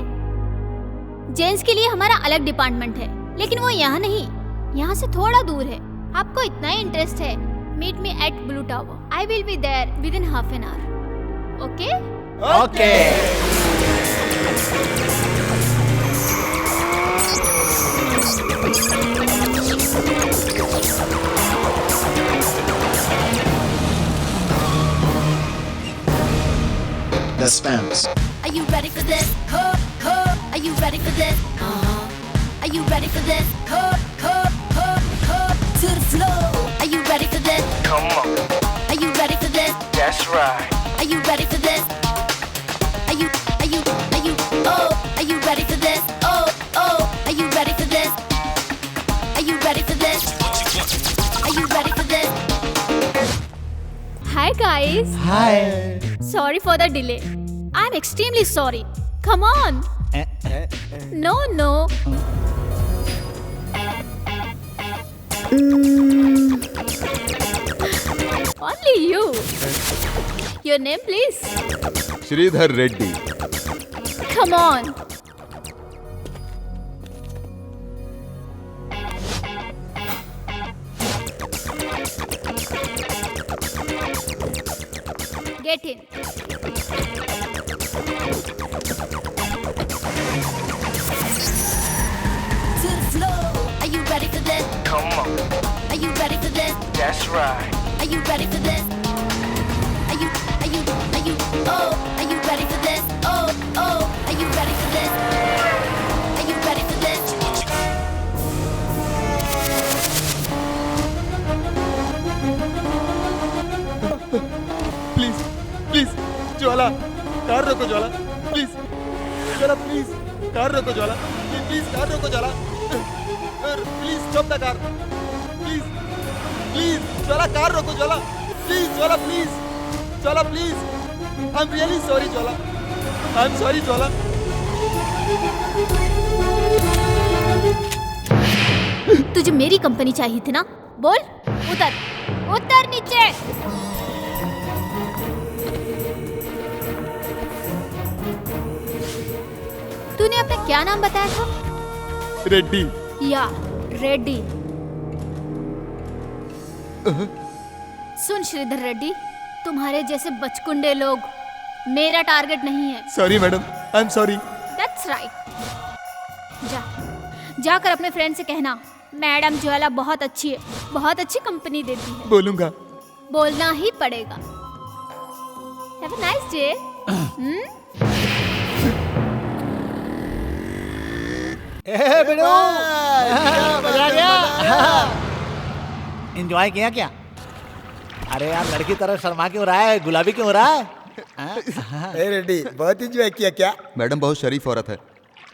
जेंट्स के लिए हमारा अलग डिपार्टमेंट है, लेकिन वो यहाँ नहीं, यहाँ से थोड़ा दूर है। आपको इतना ही इंटरेस्ट है, meet me at blue tower. I will be there within half an hour. Okay?
Okay.
The Spams.
Are you ready for this? Are you ready for this? Are you ready for this? To the floor. Are you ready for this?
Come on.
Are you ready for this?
That's right.
Are you ready for this? Are you are you ready for this? Are you ready for this? Are you ready for this? Are you ready for this?
Hi guys.
Hi.
Sorry for the delay. I'm extremely sorry. Come on. No. Only you. Your name, please?
Sridhar Reddy.
Come on. Get in.
To the floor. Are you ready for this?
Come on.
Are you ready for this?
That's right.
Are you ready for this? Are you are you ready for this? Are you ready for this? Are you ready for this?
Please Jwala, car रोको Jwala, please Jwala, please car रोको Jwala, please car रोको Jwala, please stop the car, please Jwala car रोको Jwala, please Jwala, please I am really sorry Jwala, I am sorry Jwala.
तुझे मेरी company चाहिए थी ना? बोल, उतर नीचे। तूने अपना क्या नाम बताया था?
रेड्डी।
या रेड्डी। सुन श्रीधर रेड्डी, तुम्हारे जैसे बचकुंडे लोग मेरा टारगेट नहीं है।
Sorry madam, I am sorry.
That's right. जाकर अपने फ्रेंड से कहना मैडम ज्वाला बहुत अच्छी है, बहुत अच्छी कंपनी देती है।
बोलूंगा।
बोलना ही पड़ेगा। Have a nice day.
मजा आ गया। एंजॉय किया क्या? अरे यार, लड़की तरह शर्मा क्यों रहा है, गुलाबी क्यों हो रहा है?
रेड्डी, बहुत एंजॉय किया क्या?
मैडम बहुत शरीफ औरत है,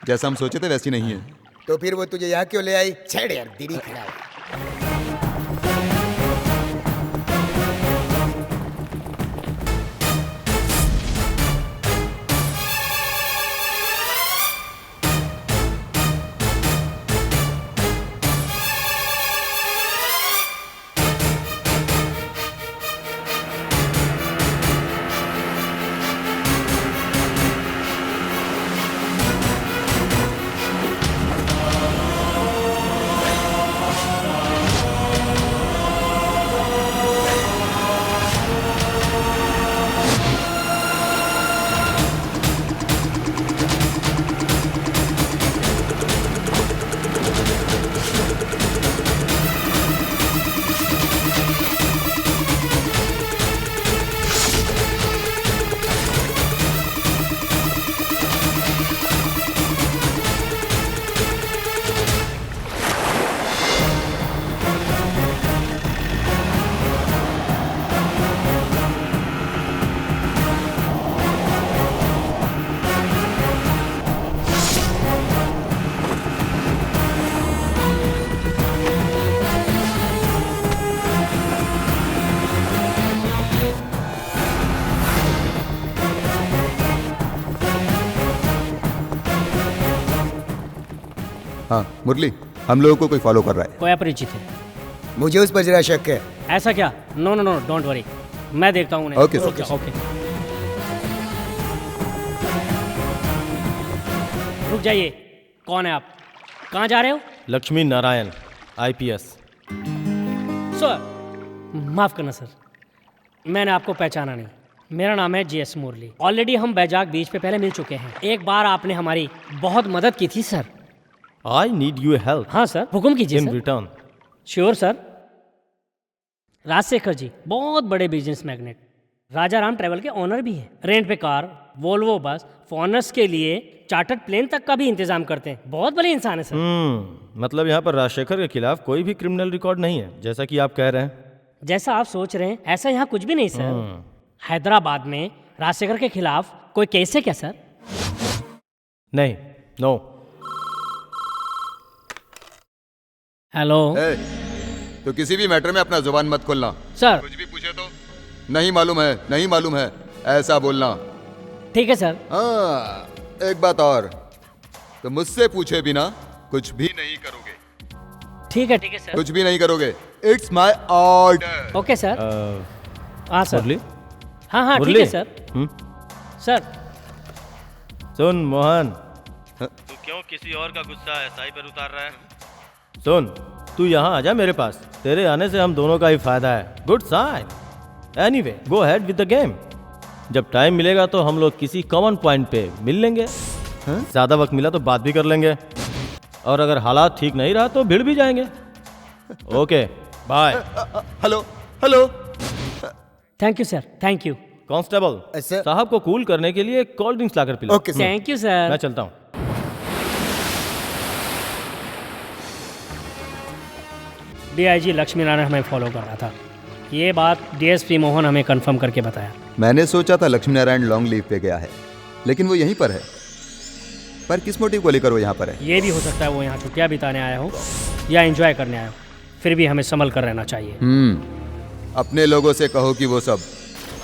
जैसा हम सोचे थे वैसी नहीं है।
तो फिर वो तुझे यहाँ क्यों ले आई? छेड़ यार, दीदी खड़ा है।
हाँ मुरली, हम लोगों को कोई फॉलो कर रहा है।
कोई अपरिचित है।
मुझे उस पर जरा शक है।
ऐसा क्या? No no no, don't worry, मैं देखता हूँ।
Okay
okay okay. रुक जाइए, कौन है आप? कहाँ जा रहे हो?
लक्ष्मी नारायण, IPS।
सर माफ करना सर, मैंने आपको पहचाना नहीं। मेरा नाम है JS मुरली। ऑलरेडी हम बैजाग बीच पे पहले मिल चुके हैं। एक बार आपने हमारी बहुत मदद की थी sir.
I need your help।
हाँ सर, हुक्म कीजिए
In
sir.
return।
Sure sir. Rajashekhar ji बहुत बड़े business magnet, Raja Ram travel के ओनर भी हैं। रेंट पे कार, वोल्वो बस, फॉरनर्स के लिए चार्टर्ड प्लेन तक का भी इंतजाम करते हैं। बहुत बड़े इंसान है सर।
मतलब यहाँ पर राजशेखर के खिलाफ कोई भी क्रिमिनल रिकॉर्ड नहीं है, जैसा कि आप कह रहे हैं।
जैसा आप सोच रहे हैं ऐसा यहाँ कुछ भी नहीं सर। हैदराबाद में राजशेखर के खिलाफ कोई केस है क्या सर?
नहीं, नो।
हेलो।
तो किसी भी मैटर में अपना जुबान मत खोलना
सर।
कुछ भी पूछे तो नहीं मालूम है, नहीं मालूम है, ऐसा बोलना।
ठीक है सर।
हाँ, एक बात और, तो मुझसे पूछे बिना कुछ भी नहीं करोगे।
ठीक है सर।
कुछ भी नहीं करोगे। It's my order.
Okay sir. हाँ सर।
मुरली?
हाँ ठीक है सर। सर
सुन मोहन, तू क्यों किसी और का गुस्सा SI पर उतार रहा है? सुन, तू यहाँ आ जा मेरे पास, तेरे आने से हम दोनों का ही फायदा है। Good sign. Anyway, go ahead with the game. जब टाइम मिलेगा तो हम लोग किसी कॉमन पॉइंट पे मिल लेंगे। ज्यादा वक्त मिला तो बात भी कर लेंगे, और अगर हालात ठीक नहीं रहा तो भिड़ भी जाएंगे। Okay bye.
Hello hello.
Thank you sir, thank you.
Constable साहब को कूल करने के लिए कोल्ड ड्रिंक्स लाकर पिला।
Okay thank you sir.
मैं चलता हूँ।
DIG लक्ष्मी नारायण हमें फॉलो कर रहा था। ये बात DSP मोहन हमें कंफर्म करके बताया।
मैंने सोचा था लक्ष्मी नारायण लॉन्ग लीव पे गया है, लेकिन वो यहीं पर है। पर किस मोटिव को लेकर वो यहाँ पर है?
ये भी हो सकता है वो यहाँ छुट्टियाँ बिताने आया हो या एंजॉय करने आया हो। फिर भी हमें संभल कर रहना चाहिए।
अपने लोगों से कहो कि वो सब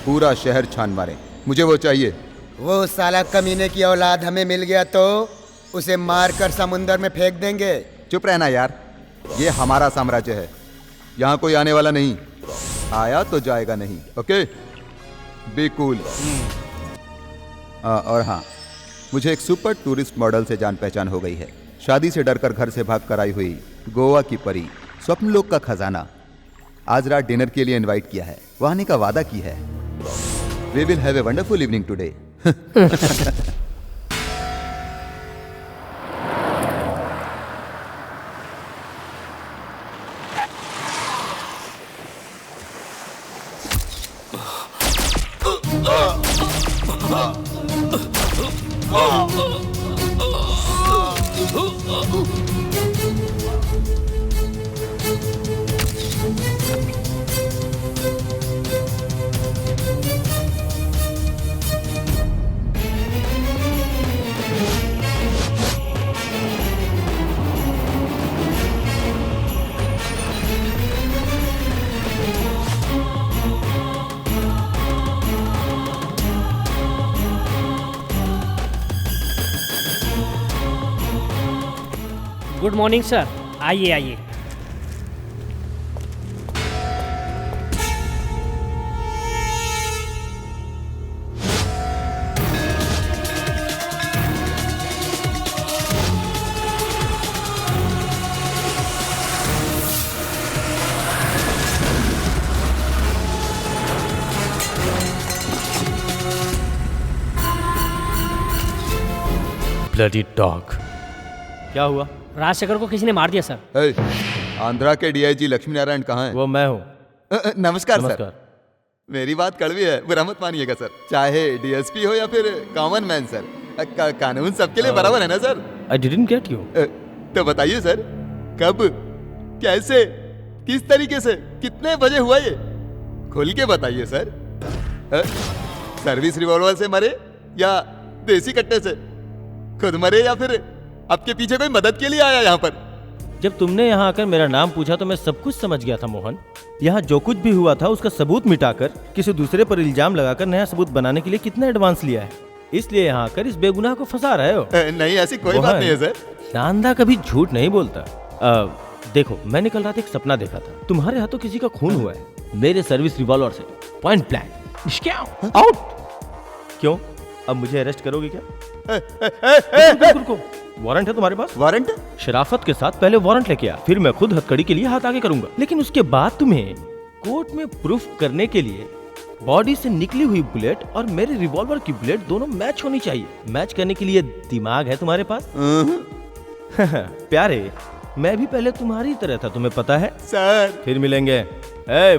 पूरा शहर छान मारे, मुझे वो चाहिए।
वो साला कमीने की औलाद हमें मिल गया तो उसे मारकर समुंदर में फेंक देंगे।
चुप रहना यार, ये हमारा साम्राज्य है, यहाँ कोई आने वाला नहीं, आया तो जाएगा नहीं। Okay, be cool. और हाँ, मुझे एक सुपर टूरिस्ट मॉडल से जान पहचान हो गई है। शादी से डरकर घर से भाग कर आई हुई गोवा की परी, स्वप्न लोक का खजाना, आज रात डिनर के लिए इनवाइट किया है, वह आने का वादा की है। We will have a wonderful evening today.
Good morning sir, आइए आइए।
Bloody dog. क्या हुआ?
राजशेखर को किसी ने मार दिया सर।
आंध्रा के डीआईजी लक्ष्मी नारायण कहाँ हैं?
वो मैं हूँ।
नमस्कार सर। मेरी बात कड़वी है, बुरा मत मानिएगा सर। चाहे डीएसपी हो या फिर कॉमन मैन सर, कानून सबके लिए बराबर है ना sir?
I didn't get you.
तो बताइए सर, कब, कैसे, किस तरीके से, कितने बजे हुआ ये? खुल के बताइए सर। सर्विस रिवॉल्वर से मरे या देसी कट्टे से? खुद मरे या फिर आपके पीछे कोई मदद के लिए आया यहाँ पर?
जब तुमने यहाँ आकर मेरा नाम पूछा तो मैं सब कुछ समझ गया था मोहन। यहाँ जो कुछ भी हुआ था उसका सबूत मिटाकर किसी दूसरे पर इल्जाम लगाकर नया सबूत बनाने के लिए कितना एडवांस लिया है, इसलिए यहाँ आकर इस बेगुनाह को फंसा रहे हो।
नहीं, ऐसी कोई बात नहीं है सर।
नांदा कभी झूठ नहीं बोलता। देखो, मैंने कल रात एक सपना देखा था, तुम्हारे हाथों किसी का खून हुआ है मेरे सर्विस रिवॉल्वर से, पॉइंट ब्लैंक। आउट। क्यों, अब मुझे अरेस्ट करोगे क्या? रुको, वारंट है तुम्हारे पास?
वारंट?
शराफत के साथ पहले वारंट लेके आ, फिर मैं खुद हथकड़ी के लिए हाथ आगे करूंगा। लेकिन उसके बाद तुम्हें कोर्ट में प्रूफ करने के लिए बॉडी से निकली हुई बुलेट और मेरे रिवॉल्वर की बुलेट दोनों मैच होनी चाहिए। मैच करने के लिए दिमाग है तुम्हारे पास? प्यारे, मैं भी पहले तुम्हारी तरह था, तुम्हें पता है
सर।
फिर मिलेंगे।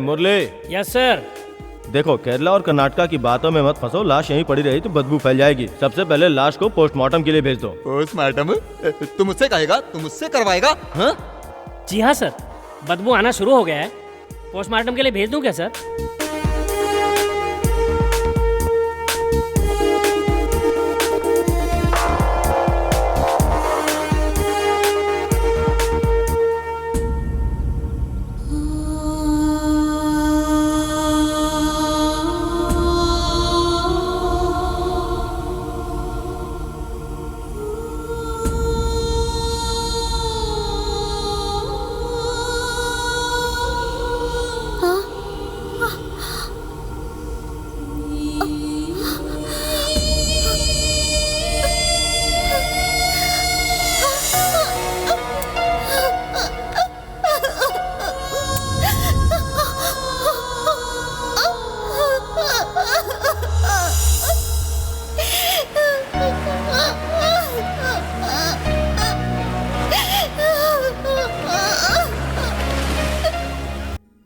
मुरली।
Yes sir.
देखो, केरला और कर्नाटका की बातों में मत फंसो, लाश यहीं पड़ी रही तो बदबू फैल जाएगी। सबसे पहले लाश को पोस्टमार्टम के लिए भेज दो।
पोस्टमार्टम? तुम मुझसे कहेगा, तुम मुझसे करवाएगा? हाँ?
जी हाँ सर, बदबू आना शुरू हो गया है, पोस्टमार्टम के लिए भेज दूं क्या सर?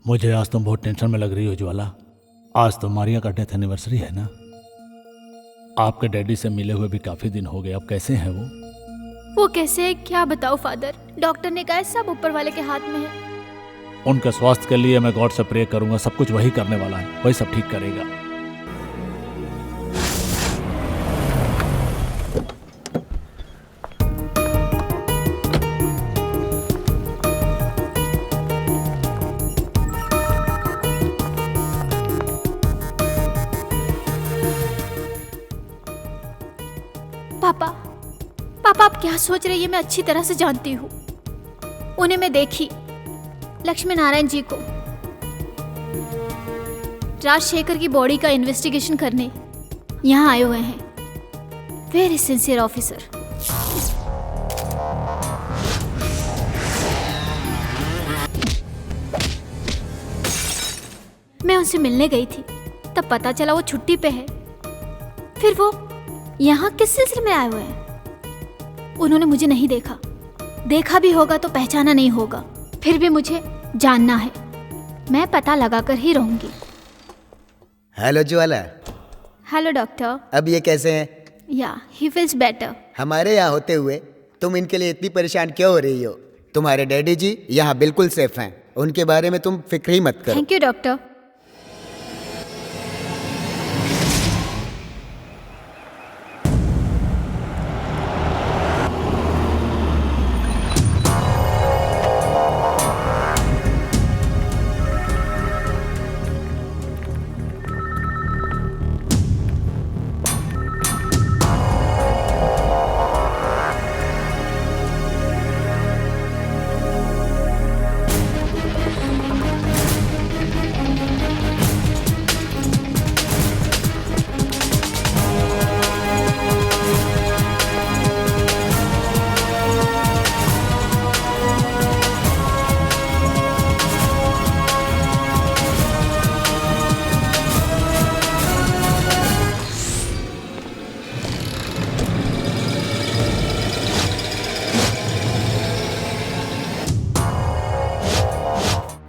मुझे आज तुम बहुत टेंशन में लग रही हो ज्वाला। आज तो मारिया का डेथ एनिवर्सरी है ना। आपके डैडी से मिले हुए भी काफी दिन हो गए, अब कैसे हैं
वो कैसे है क्या बताओ फादर? डॉक्टर ने कहा सब ऊपर वाले के हाथ में है।
उनके स्वास्थ्य के लिए मैं गॉड से प्रे करूंगा, सब कुछ वही करने वाला है, वही सब ठीक करेगा।
पापा आप क्या सोच रही है मैं अच्छी तरह से जानती हूँ। उन्हें मैं देखी, लक्ष्मी नारायण जी को राजशेखर की बॉडी का इन्वेस्टिगेशन करने यहाँ आए हुए हैं। Very sincere officer. मैं उनसे मिलने गई थी, तब पता चला वो छुट्टी पे है। फिर वो यहाँ किस सिलसिले में आए हुए हैं? उन्होंने मुझे नहीं देखा, देखा भी होगा तो पहचाना नहीं होगा। फिर भी मुझे जानना है, मैं पता लगाकर ही रहूंगी।
हेलो ज्वाला।
Hello doctor.
अब ये कैसे हैं?
या ही फील्स बेटर।
हमारे यहाँ होते हुए तुम इनके लिए इतनी परेशान क्यों हो रही हो? तुम्हारे डैडी जी यहाँ बिल्कुल सेफ हैं, उनके बारे में तुम फिक्र ही मत करो।
Thank you doctor.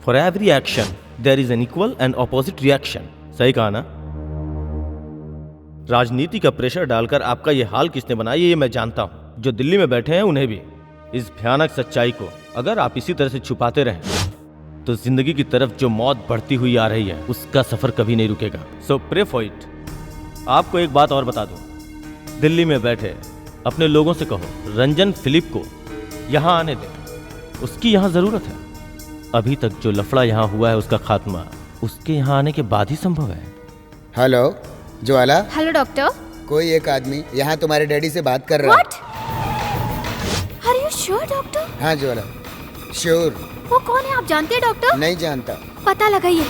For every action, there is an equal and opposite reaction. सही कहा ना? राजनीति का प्रेशर डालकर आपका ये हाल किसने बनाया ये मैं जानता हूं। जो दिल्ली में बैठे हैं उन्हें भी। इस भयानक सच्चाई को अगर आप इसी तरह से छुपाते रहें तो जिंदगी की तरफ जो मौत बढ़ती हुई आ रही है उसका सफर कभी नहीं रुकेगा। सो प्रे फॉर इट। आपको एक बात और बता दूं, दिल्ली में बैठे अपने लोगों से कहो रंजन फिलिप को यहाँ आने दें, उसकी यहाँ जरूरत है। अभी तक जो लफड़ा यहाँ हुआ है उसका खात्मा उसके यहाँ आने के बाद ही संभव है।
हेलो ज्वाला।
Hello doctor.
कोई एक आदमी यहाँ तुम्हारे डैडी से बात कर रहा है।
What? Are you sure doctor?
हाँ ज्वाला, श्योर।
वो कौन है आप जानते हैं डॉक्टर?
नहीं जानता।
पता लगाइए।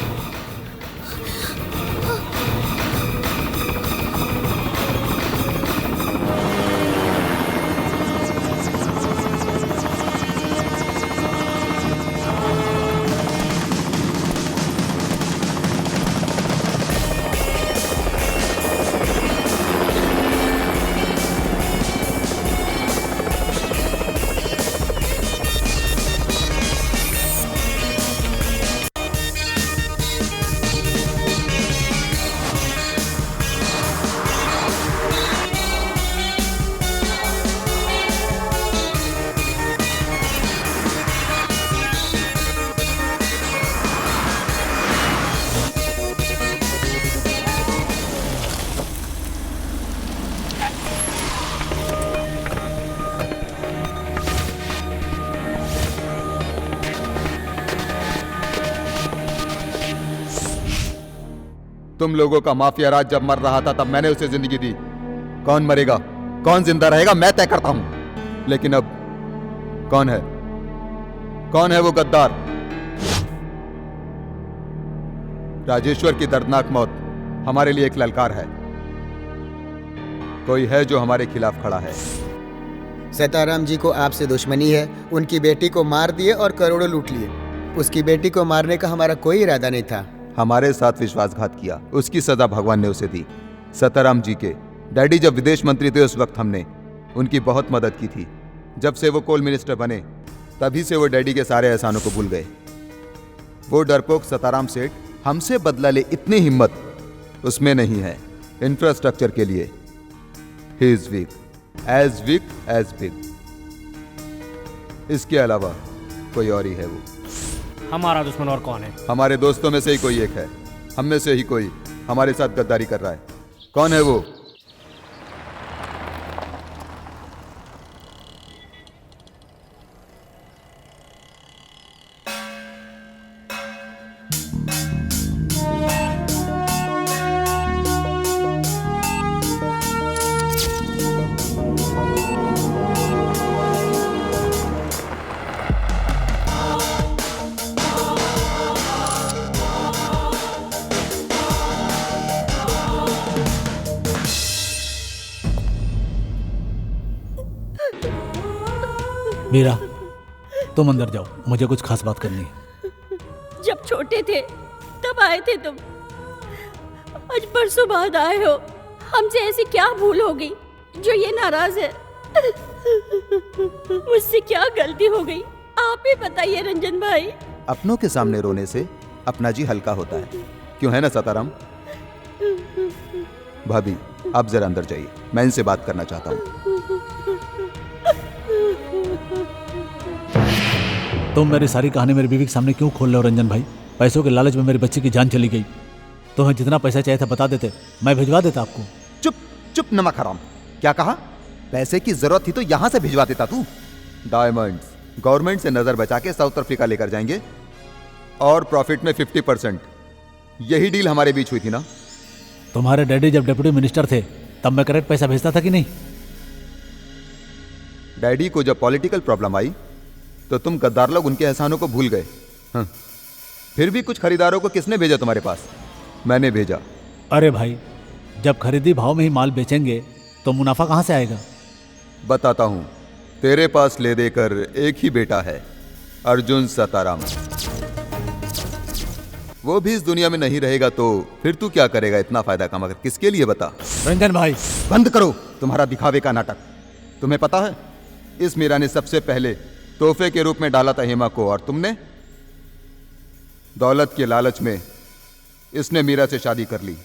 तुम लोगों का माफिया राज जब मर रहा था तब मैंने उसे जिंदगी दी। कौन मरेगा, कौन जिंदा रहेगा मैं तय करता हूं। लेकिन अब कौन है, कौन है वो गद्दार? राजेश्वर की दर्दनाक मौत हमारे लिए एक ललकार है। कोई है जो हमारे खिलाफ खड़ा है।
सीताराम जी को आपसे दुश्मनी है, उनकी बेटी को मार दिए और करोड़ों लूट लिए। उसकी बेटी को मारने का हमारा कोई इरादा नहीं था।
हमारे साथ विश्वासघात किया, उसकी सजा भगवान ने उसे दी। सीताराम जी के डैडी जब विदेश मंत्री थे उस वक्त हमने उनकी बहुत मदद की थी। जब से वो कोल मिनिस्टर बने तभी से वो डैडी के सारे एहसानों को भूल गए। वो डरपोक सीताराम सेठ हमसे बदला ले इतनी हिम्मत उसमें नहीं है। इंफ्रास्ट्रक्चर के लिए ही इज वीक एज बिग। इसके अलावा कोई और ही है वो।
हमारा दुश्मन और कौन है?
हमारे दोस्तों में से ही कोई एक है। हम में से ही कोई हमारे साथ गद्दारी कर रहा है। कौन है वो?
मीरा, तुम अंदर जाओ, मुझे कुछ खास बात करनी है।
जब छोटे थे तब आए थे तुम, आज परसों बाद आए हो। हमसे ऐसी क्या भूल हो गई जो ये नाराज है? मुझसे क्या गलती हो गई आप ही बताइए रंजन भाई।
अपनों के सामने रोने से अपना जी हल्का होता है, क्यों है ना साताराम? भाभी आप जरा अंदर जाइए, मैं इनसे बात करना चाहता हूँ।
तुम मेरी सारी कहानी मेरी बीवी के सामने क्यों खोल रहे हो रंजन भाई? पैसों के लालच में मेरी बच्ची की जान चली गई। तुम्हें जितना पैसा चाहिए था बता देते, मैं भिजवा देता आपको।
चुप चुप नमक हराम, क्या कहा? पैसे की जरूरत थी तो यहां से भिजवा देता तू। डायमंड्स गवर्नमेंट से नजर बचा के साउथ अफ्रीका लेकर जाएंगे और प्रॉफिट में 50%। यही डील हमारे बीच हुई थी ना?
तुम्हारे डैडी जब डिप्टी मिनिस्टर थे तब मैं करेक्ट पैसा भेजता था कि नहीं?
डैडी को जब पॉलिटिकल प्रॉब्लम आई तो तुम गद्दार लोग उनके एहसानों को भूल गए। हाँ। फिर भी कुछ खरीदारों को किसने भेजा तुम्हारे पास? मैंने भेजा।
अरे भाई, जब खरीदी भाव में ही माल बेचेंगे तो मुनाफा कहां से आएगा?
बताता हूं, तेरे पास ले देकर एक ही बेटा है, अर्जुन सताराम। वो भी इस दुनिया में नहीं रहेगा तो फिर तू क्या करेगा इतना फायदा कमा कर? किसके लिए बता?
रंजन भाई
बंद करो तुम्हारा दिखावे का नाटक। तुम्हें पता है इस मीरा ने सबसे पहले तोहफे के रूप में डाला था हेमा को, और तुमने दौलत के लालच में इसने मीरा से शादी कर ली।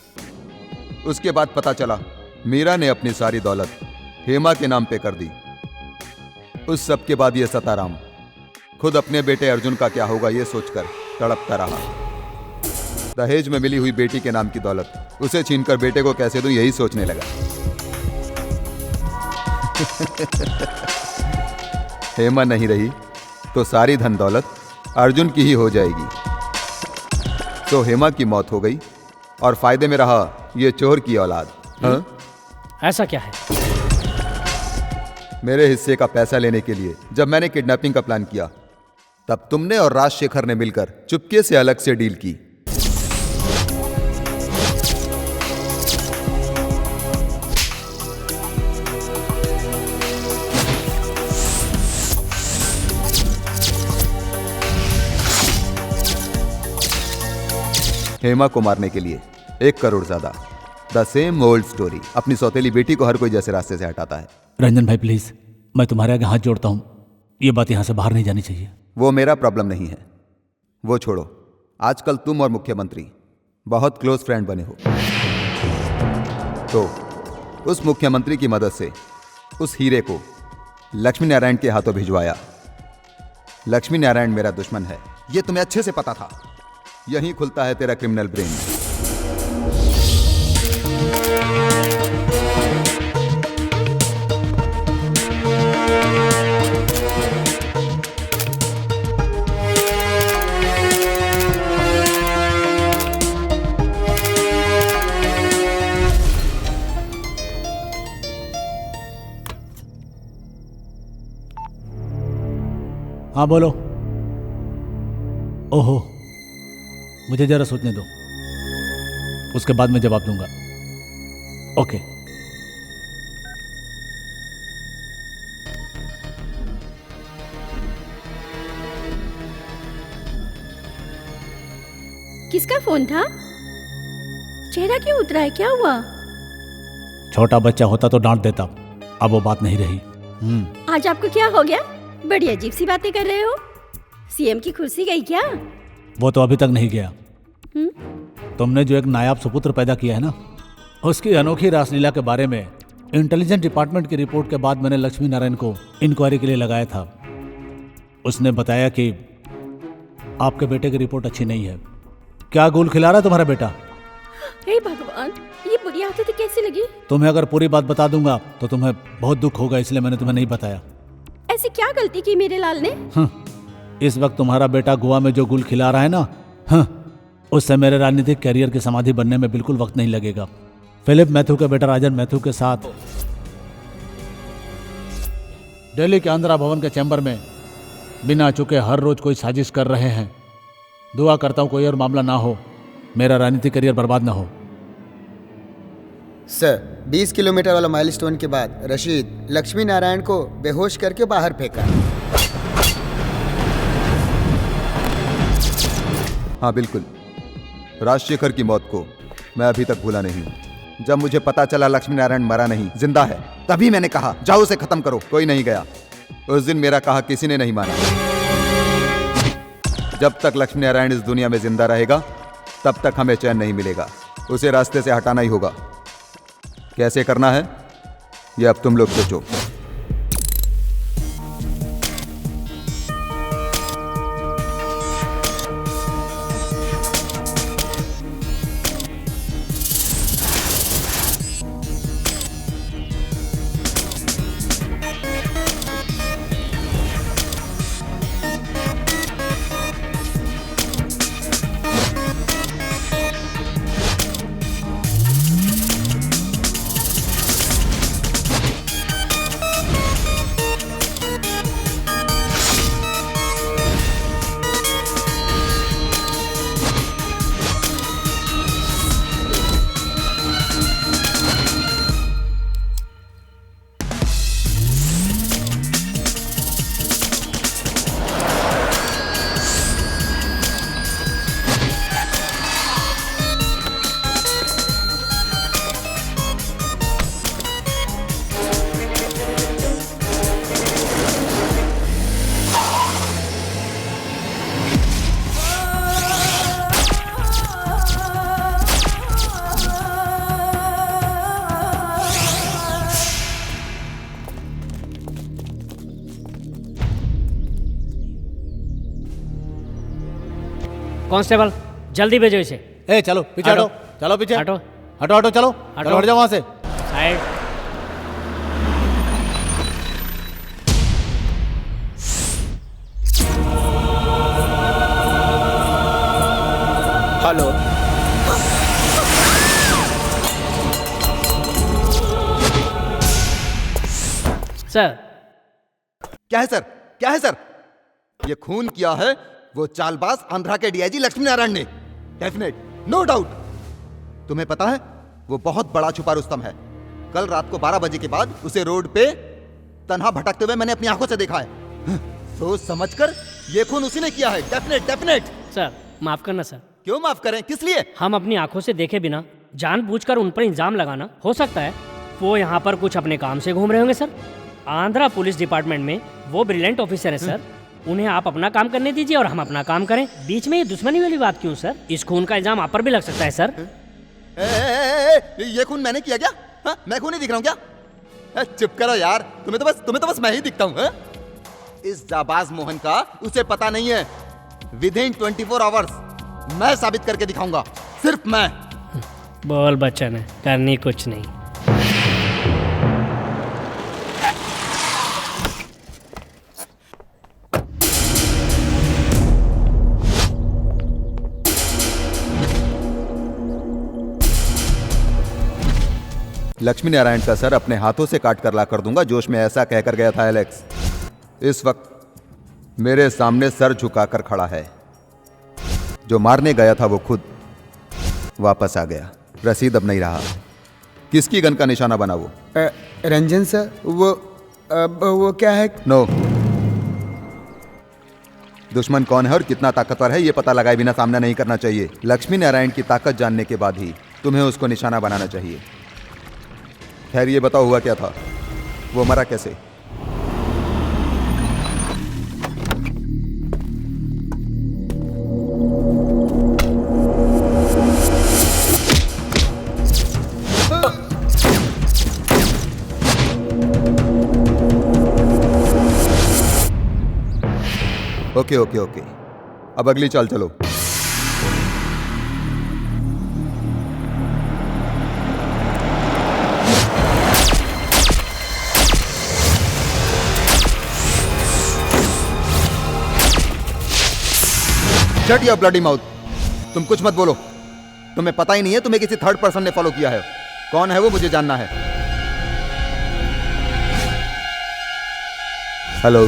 उसके बाद पता चला मीरा ने अपनी सारी दौलत हेमा के नाम पे कर दी। उस सब के बाद ये सताराम खुद अपने बेटे अर्जुन का क्या होगा ये सोचकर तड़पता रहा। दहेज में मिली हुई बेटी के नाम की दौलत उसे छीनकर बेटे को कैसे दूं यही सोचने लगा। हेमा नहीं रही तो सारी धन दौलत अर्जुन की ही हो जाएगी। तो हेमा की मौत हो गई और फायदे में रहा ये चोर की औलाद। हाँ?
ऐसा क्या है?
मेरे हिस्से का पैसा लेने के लिए जब मैंने किडनैपिंग का प्लान किया तब तुमने और राजशेखर ने मिलकर चुपके से अलग से डील की। हेमा को मारने के लिए 1 करोड़ ज्यादा। The same old story. अपनी सौतेली बेटी को हर कोई जैसे रास्ते से हटाता है।
रंजन भाई प्लीज, मैं तुम्हारे आगे हाथ जोड़ता हूं, ये बात यहां से बाहर नहीं जानी चाहिए।
वो मेरा प्रॉब्लम नहीं है, वो छोड़ो। आजकल तुम और मुख्यमंत्री बहुत क्लोज फ्रेंड बने हो, तो उस मुख्यमंत्री की मदद से उस हीरे को लक्ष्मी नारायण के हाथों भिजवाया। लक्ष्मी नारायण मेरा दुश्मन है, ये तुम्हें अच्छे से पता था। यहीं खुलता है तेरा क्रिमिनल ब्रेन।
हाँ बोलो। ओहो, मुझे जरा सोचने दो, उसके बाद मैं जवाब दूंगा। ओके।
किसका फोन था? चेहरा क्यों उतरा है, क्या हुआ?
छोटा बच्चा होता तो डांट देता, अब वो बात नहीं रही।
आज आपको क्या हो गया? बड़ी अजीब सी बातें कर रहे हो। सीएम की कुर्सी गई क्या?
वो तो अभी तक नहीं गया। तुमने जो एक नायाब सुपुत्र पैदा किया है ना, उसकी अनोखी रासलीला के बारे में इंटेलिजेंस डिपार्टमेंट की रिपोर्ट के बाद मैंने लक्ष्मी नारायण को इंक्वायरी के लिए लगाया था। उसने बताया कि आपके बेटे की रिपोर्ट अच्छी नहीं है। क्या गोल खिला रहा है तुम्हारा बेटा?
हे भगवान, ये बुरी आदत कैसी लगी?
तुम्हें अगर पूरी बात बता दूंगा तो तुम्हें बहुत दुख होगा, इसलिए मैंने तुम्हें नहीं बताया।
ऐसी क्या गलती की मेरे लाल ने?
इस वक्त तुम्हारा बेटा गोवा में जो गुल खिला रहा है ना, उससे मेरे राजनीतिक कैरियर की समाधि बनने में बिल्कुल वक्त नहीं लगेगा। फिलिप मैथ्यू के बेटा राजन मैथ्यू के साथ दिल्ली के आंध्रा भवन के चैम्बर में बिना चुके हर रोज कोई साजिश कर रहे हैं। दुआ करता हूं कोई और मामला ना हो, मेरा राजनीतिक करियर बर्बाद ना हो।
सर, 20 किलोमीटर वाला माइलस्टोन के बाद रशीद लक्ष्मी नारायण को बेहोश करके बाहर फेंका।
हाँ बिल्कुल, राजशेखर की मौत को मैं अभी तक भूला नहीं हूं। जब मुझे पता चला लक्ष्मी नारायण मरा नहीं, जिंदा है, तभी मैंने कहा जाओ उसे खत्म करो। कोई नहीं गया। उस दिन मेरा कहा किसी ने नहीं माना। जब तक लक्ष्मी नारायण इस दुनिया में जिंदा रहेगा तब तक हमें चैन नहीं मिलेगा। उसे रास्ते से हटाना ही होगा। कैसे करना है ये अब तुम लोग सोचो।
कांस्टेबल जल्दी भेजो इसे।
ए चलो पीछे हटो, चलो पीछे
हटो
हटो हटो, चलो चलो, हट जाओ वहां से।
साइड।
हेलो।
सर।
क्या है सर? क्या है सर? ये खून किया है वो चालबाज आंध्रा के डीआईजी लक्ष्मी नारायण ने। Definite, no doubt. तुम्हें पता है वो बहुत बड़ा छुपा रुस्तम है। कल रात को 12 बजे के बाद उसे रोड पे तन्हा भटकते हुए मैंने अपनी आंखों से देखा है। सोच समझकर ये खून उसी ने किया है। Definite definite.
सर माफ करना सर।
क्यों माफ करें? किस लिए?
हम अपनी आंखों से देखे बिना जानबूझकर उन पर इल्जाम लगाना, हो सकता है वो यहाँ पर कुछ अपने काम से घूम रहे होंगे सर। आंध्रा पुलिस डिपार्टमेंट में वो ब्रिलियंट ऑफिसर है सर। उन्हें आप अपना काम करने दीजिए और हम अपना काम करें। बीच में ये दुश्मनी वाली बात क्यों सर? इस खून का इल्जाम आप पर भी लग सकता है सर।
ये खून मैंने किया क्या? हा? मैं खून नहीं दिख रहा हूँ क्या? चुप करो यार, तुम्हें तो बस मैं ही दिखता हूँ। इस जाबाज मोहन का उसे पता नहीं है। विदिन 24 आवर्स मैं साबित करके दिखाऊंगा, सिर्फ मैं।
बोल बच्चन है, करनी कुछ नहीं।
लक्ष्मी नारायण का सर अपने हाथों से काट कर ला कर दूंगा, जोश में ऐसा कहकर गया था एलेक्स। इस वक्त मेरे सामने सर झुकाकर खड़ा है। जो मारने गया था वो खुद वापस आ गया। रसीद अब नहीं रहा। किसकी गन का निशाना बना वो?
रंजन सर, वो क्या है?
नो। दुश्मन कौन है और कितना ताकतवर है ये पता लगाए बिना सामना नहीं करना चाहिए। लक्ष्मी नारायण की ताकत जानने के बाद ही तुम्हें उसको निशाना बनाना चाहिए। खैर ये बताओ हुआ क्या था? वो मरा कैसे? ओके ओके ओके, अब अगली चाल चलो। Shut your bloody mouth. तुम कुछ मत बोलो। तुम्हें पता ही नहीं है, तुम्हें किसी थर्ड पर्सन ने फॉलो किया है। कौन है वो मुझे जानना है। Hello.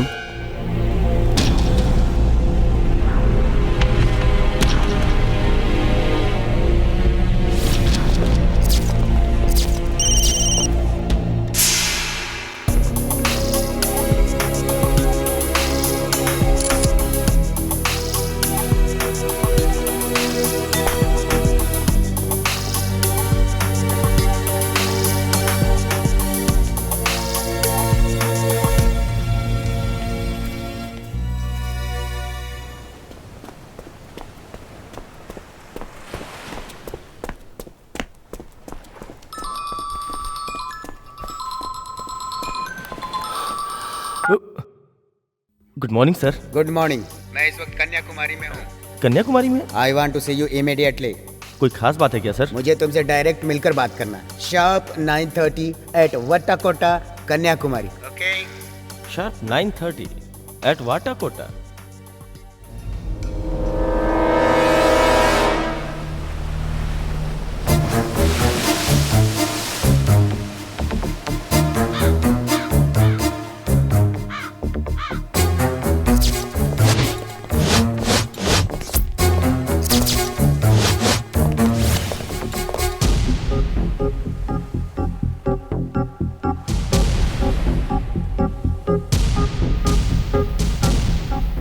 Good morning sir.
Good morning. मैं इस वक्त कन्याकुमारी में हूँ।
कन्याकुमारी में?
I want to see you immediately.
कोई खास बात है क्या सर?
मुझे तुमसे डायरेक्ट मिलकर बात करना है। Sharp 9:30 at Vattakottai, Kanyakumari. Okay?
Sharp 9:30 at Vattakottai.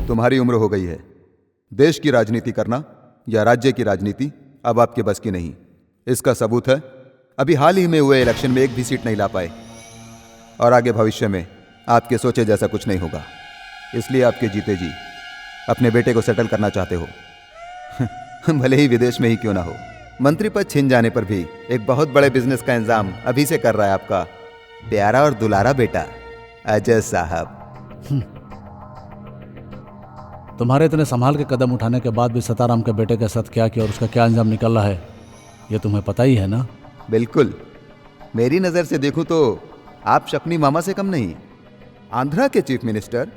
तुम्हारी उम्र हो गई है। देश की राजनीति करना या राज्य की राजनीति अब आपके बस की नहीं। इसका सबूत है अभी हाल ही में हुए इलेक्शन में एक भी सीट नहीं ला पाए, और आगे भविष्य में आपके सोचे जैसा कुछ नहीं होगा। इसलिए आपके जीते जी अपने बेटे को सेटल करना चाहते हो भले ही विदेश में ही क्यों ना हो। मंत्री पद छिन जाने पर भी एक बहुत बड़े बिजनेस का इंतजाम अभी से कर रहा है आपका प्यारा और दुलारा बेटा अजय साहब।
तुम्हारे इतने संभाल के कदम उठाने के बाद भी सताराम के बेटे के साथ क्या किया और उसका क्या अंजाम निकल रहा है, ये तुम्हें पता ही है ना?
बिल्कुल। मेरी नज़र से देखूं तो आप शक्नी मामा से कम नहीं। आंध्रा के chief minister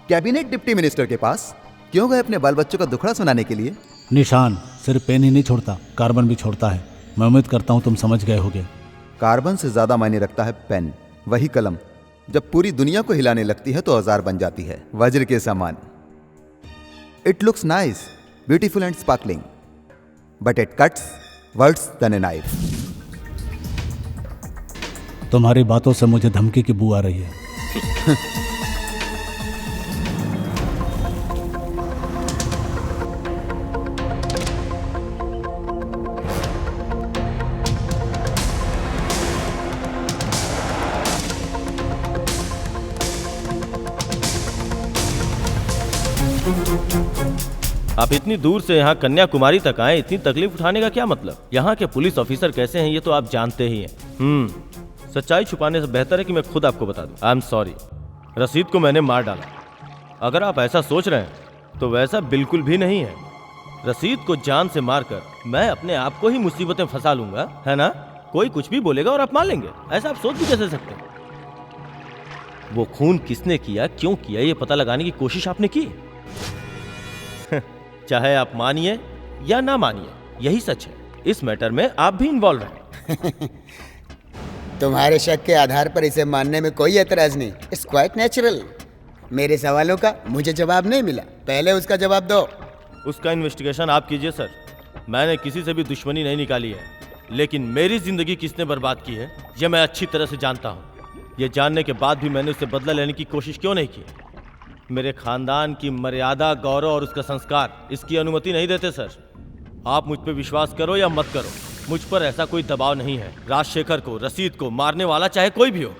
cabinet deputy minister के पास क्यों गए अपने बाल बच्चों का दुखड़ा सुनाने के लिए?
निशान सिर्फ पेन ही नहीं छोड़ता, कार्बन भी छोड़ता है। मैं उम्मीद करता हूँ तुम समझ गए होगे।
कार्बन से ज्यादा मायने रखता है पेन। वही कलम जब पूरी दुनिया को हिलाने लगती है तो औजार बन जाती है, वज्र के समान। It looks nice, beautiful and sparkling, but it cuts worse than a knife.
तुम्हारी बातों से मुझे धमकी की बू आ रही है।
आप इतनी दूर से यहाँ कन्याकुमारी तक आए, इतनी तकलीफ उठाने का क्या मतलब? यहाँ के पुलिस ऑफिसर कैसे हैं ये तो आप जानते ही हैं। सच्चाई छुपाने से बेहतर है कि मैं खुद आपको बता दूं। आई एम सॉरी, रसीद को मैंने मार डाला। अगर आप ऐसा सोच रहे हैं तो वैसा बिल्कुल भी नहीं है। रसीद को जान से मारकर मैं अपने आप को ही मुसीबतें फंसा लूंगा, है ना? कोई कुछ भी बोलेगा और आप मान लेंगे, ऐसा आप सोच भी कैसे सकते हैं? वो खून किसने किया, क्यों किया, ये पता लगाने की कोशिश आपने की? चाहे आप मानिए या ना मानिए, यही सच है। इस मैटर में आप भी इन्वॉल्व हैं।
तुम्हारे शक के आधार पर इसे मानने में कोई एतराज नहीं। It's quite natural. मेरे सवालों का मुझे जवाब नहीं मिला, पहले उसका जवाब दो।
उसका इन्वेस्टिगेशन आप कीजिए सर। मैंने किसी से भी दुश्मनी नहीं निकाली है, लेकिन मेरी जिंदगी किसने बर्बाद की है यह मैं अच्छी तरह से जानता हूँ। यह जानने के बाद भी मैंने उससे बदला लेने की कोशिश क्यों नहीं की? मेरे खानदान की मर्यादा, गौरव और उसका संस्कार इसकी अनुमति नहीं देते सर। आप मुझ पर विश्वास करो या मत करो, मुझ पर ऐसा कोई दबाव नहीं है। राजशेखर को, रसीद को मारने वाला चाहे कोई भी हो,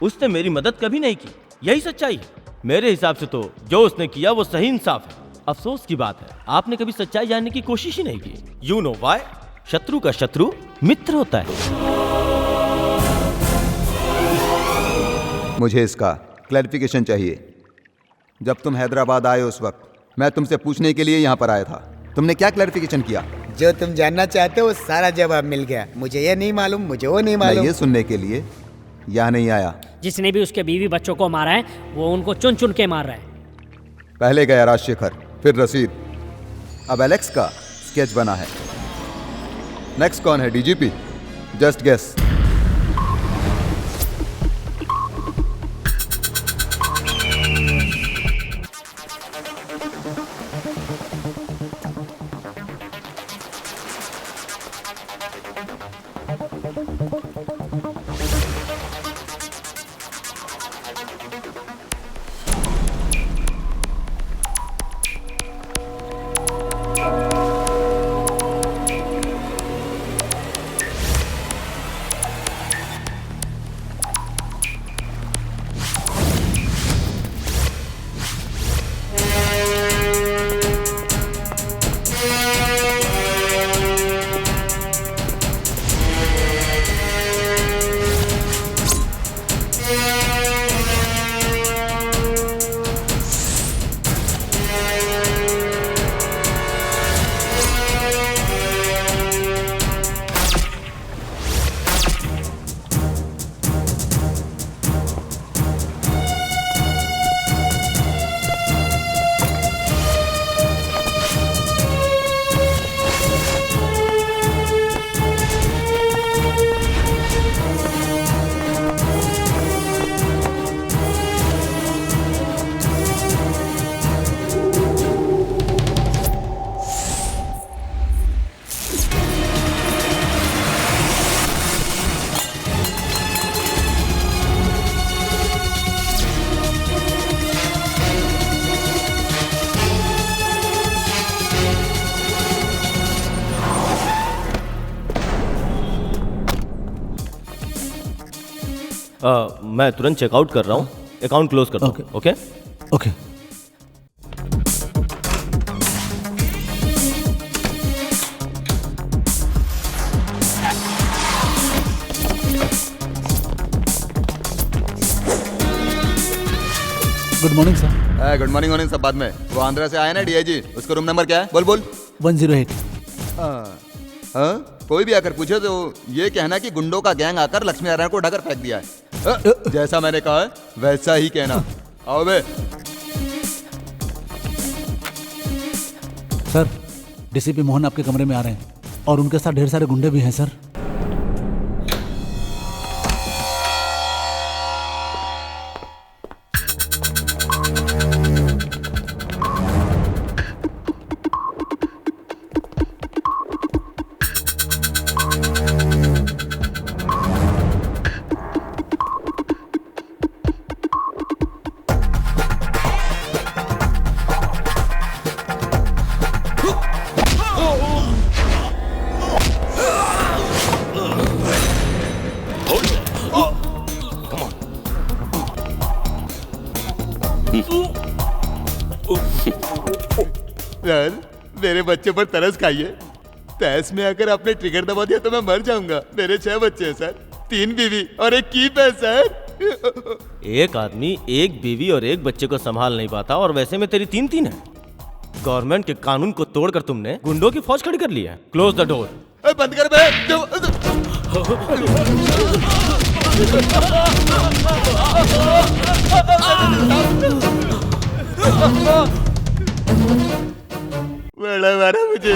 उसने मेरी मदद कभी नहीं की, यही सच्चाई है। मेरे हिसाब से तो जो उसने किया वो सही इंसाफ है। अफसोस की बात है आपने कभी सच्चाई जानने की कोशिश ही नहीं की। You know why? शत्रु का शत्रु मित्र होता है।
मुझे इसका क्लैरिफिकेशन चाहिए। जब तुम हैदराबाद आए उस वक्त मैं तुमसे पूछने के लिए यहाँ पर आया था। तुमने क्या क्लैरिफिकेशन किया?
जो तुम जानना चाहते हो वो सारा जवाब मिल गया। मुझे ये नहीं मालूम, मुझे वो नहीं मालूम।
मैं ये सुनने के लिए यहाँ नहीं आया।
जिसने भी उसके बीवी बच्चों को मारा है वो उनको चुन चुन के मार रहा है।
पहले गया राजशेखर, फिर रसीद, अब एलेक्स का स्केच बना है। नेक्स्ट कौन है? डीजीपी? Just guess.
मैं तुरंत चेकआउट कर रहा हूँ, अकाउंट क्लोज करता हूँ। Okay
okay. Good morning sir.
Good morning सब बाद में। वो आंध्रा से आया ना डीआईजी, उसका रूम नंबर क्या है? बोल बोल।
108।
कोई भी आकर पूछे तो ये कहना कि गुंडों का गैंग आकर लक्ष्मी नारायण को ढकर फेंक दिया है। जैसा मैंने कहा है वैसा ही कहना। आओ बे।
सर, डीसीपी मोहन आपके कमरे में आ रहे हैं और उनके साथ ढेर सारे गुंडे भी हैं सर।
सर, मेरे बच्चे पर तरस खाइए। तैस में आकर आपने ट्रिगर दबा दिया तो मैं मर जाऊंगा। मेरे 6 बच्चे हैं सर, 3 बीवी और 1 कीप है सर।
एक आदमी 1 बीवी और 1 बच्चे को संभाल नहीं पाता और वैसे में तेरी 3 है। गवर्नमेंट के कानून को तोड़कर तुमने गुंडों की फौज खड़ी कर ली है। Close the door.
बंद कर बे। बड़ा मारा मुझे।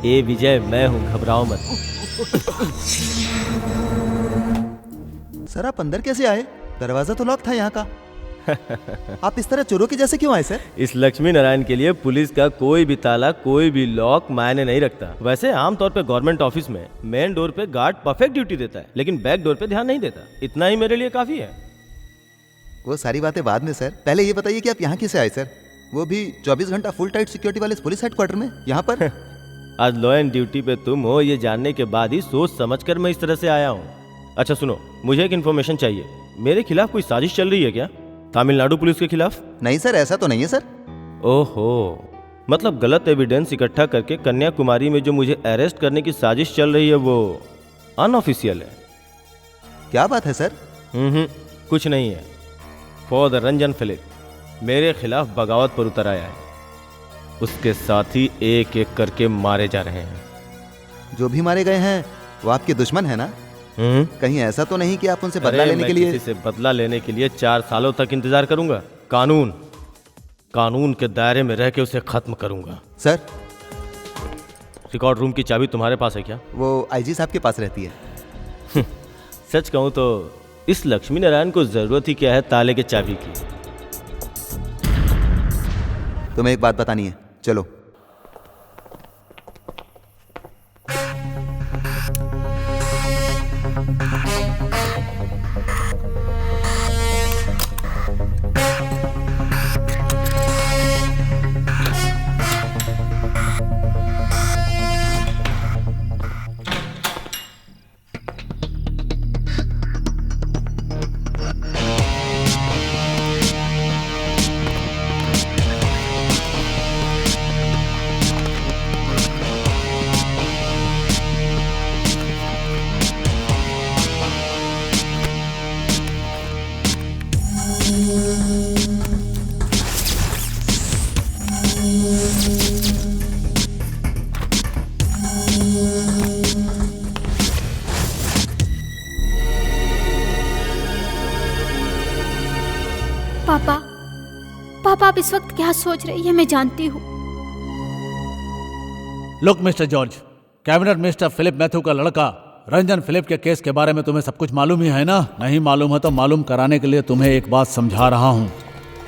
ए विजय, मैं हूँ, घबराओ मत।
सर आप अंदर कैसे आए? दरवाजा तो लॉक था यहाँ का। आप इस तरह चोरों के जैसे क्यों आए सर?
इस लक्ष्मी नारायण के लिए पुलिस का कोई भी ताला, कोई भी लॉक मायने नहीं रखता। वैसे आमतौर पे गवर्नमेंट ऑफिस में मेन डोर पे गार्ड परफेक्ट ड्यूटी देता है, लेकिन बैक डोर पे ध्यान नहीं देता। इतना ही मेरे लिए काफी है।
वो सारी बातें बाद में सर, पहले ये बताइए कि आप यहाँ कैसे आए सर? वो भी 24 घंटा फुल टाइट सिक्योरिटी वाले पुलिस हेडक्वार्टर में, यहाँ पर?
आज लॉ एंड ड्यूटी पे तुम हो ये जानने के बाद ही सोच समझकर मैं इस तरह से आया हूँ। अच्छा सुनो, मुझे एक इन्फॉर्मेशन चाहिए। मेरे खिलाफ कोई साजिश चल रही है क्या, तमिलनाडु पुलिस के खिलाफ?
नहीं सर, ऐसा तो नहीं है सर।
ओहो, मतलब गलत एविडेंस इकट्ठा करके कन्याकुमारी में जो मुझे अरेस्ट करने की साजिश चल रही है वो अनऑफिशियल है।
क्या बात है सर?
कुछ नहीं है। फॉर द रंजन फिलिप मेरे खिलाफ बगावत पर उतर आया है। उसके साथी एक एक करके मारे जा रहे हैं।
जो भी मारे गए हैं वो आपके दुश्मन है ना? कहीं ऐसा तो नहीं कि आप उनसे बदला लेने के लिए?
किसी से बदला लेने के लिए 4 सालों तक इंतजार करूंगा? कानून के दायरे में रह के उसे खत्म करूंगा।
सर,
रिकॉर्ड रूम की चाबी तुम्हारे पास है क्या?
वो आईजी साहब के पास रहती है।
सच कहूं तो इस लक्ष्मी नारायण को जरूरत ही क्या है ताले के चाबी की।
तुम्हें एक बात बतानी है, चलो।
पापा आप इस वक्त क्या सोच रहे हैं ये मैं जानती हूँ।
Look mister George, cabinet minister Philip Matthew का लड़का रंजन फिलिप के केस के बारे में तुम्हें सब कुछ मालूम ही है ना? नहीं मालूम है तो मालूम कराने के लिए तुम्हें एक बात समझा रहा हूँ।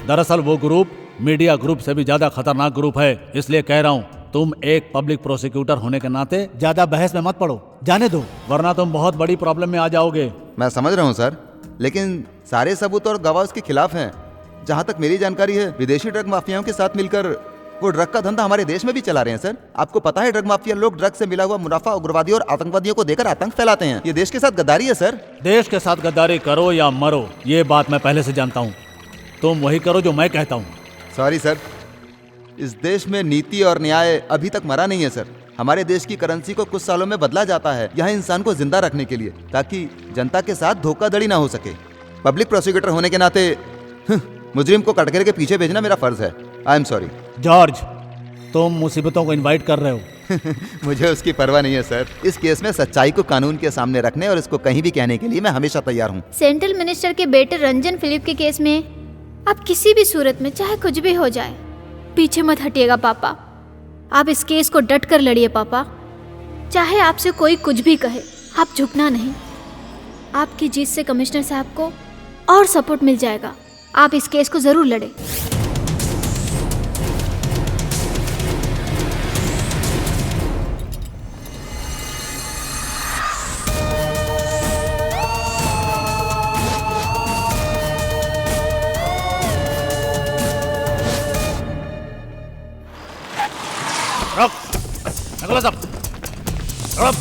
दरअसल वो ग्रुप मीडिया ग्रुप से भी ज्यादा खतरनाक ग्रुप है, इसलिए कह रहा हूँ तुम एक पब्लिक प्रोसिक्यूटर होने के नाते ज्यादा बहस में मत पड़ो, जाने दो, वरना तुम बहुत बड़ी प्रॉब्लम में आ जाओगे।
मैं समझ रहा हूँ सर, लेकिन सारे सबूत और गवाह उसके खिलाफ हैं। जहाँ तक मेरी जानकारी है विदेशी ड्रग माफियाओं के साथ मिलकर वो ड्रग का धंधा हमारे देश में भी चला रहे हैं। सर, आपको पता है ड्रग माफिया लोग ड्रग से मिला हुआ मुनाफा उग्रवादियों और आतंकवादियों को देकर आतंक फैलाते हैं। ये देश के साथ गद्दारी है सर।
देश के साथ गद्दारी करो या मरो, ये बात मैं पहले से जानता हूँ। तुम वही करो जो मैं कहता हूँ।
सॉरी सर, इस देश में नीति और न्याय अभी तक मरा नहीं है सर। हमारे देश की करेंसी को कुछ सालों में बदला जाता है यहाँ इंसान को जिंदा रखने के लिए, ताकि जनता के साथ धोखाधड़ी ना हो सके। पब्लिक प्रोसिक्यूटर होने के नाते मुजरिम को कटघरे के पीछे भेजना मेरा फर्ज है। आई एम सॉरी।
जॉर्ज, तुम मुसीबतों को इनवाइट कर रहे हो।
मुझे उसकी परवाह नहीं है सर। इस केस में सच्चाई को कानून के सामने रखने और इसको कहीं भी कहने के लिए मैं हमेशा तैयार हूँ।
सेंट्रल मिनिस्टर के बेटे रंजन फिलिप के केस में आप किसी भी सूरत में चाहे कुछ भी हो जाए पीछे मत हटिएगा पापा। आप इस केस को डट कर लड़िए पापा। चाहे आपसे कोई कुछ भी कहे, आप झुकना नहीं। आपकी जीत से कमिश्नर साहब को और सपोर्ट मिल जाएगा। आप इस केस को जरूर लड़े।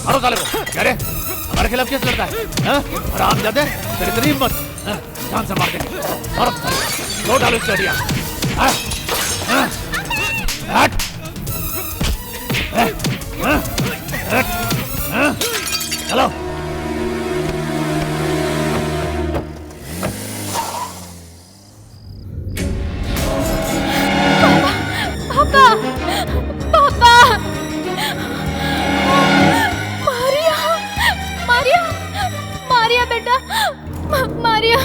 मारो साले को। क्या रे, हमारे खिलाफ केस लड़ता है? आराम जाते तेरी इतनी हिम्मत, जान से मार देंगे। मारो साले, दो डालो इसके दिया। चलो।
पापा, पापा, मारिया, मारिया, मारिया बेटा, मारिया।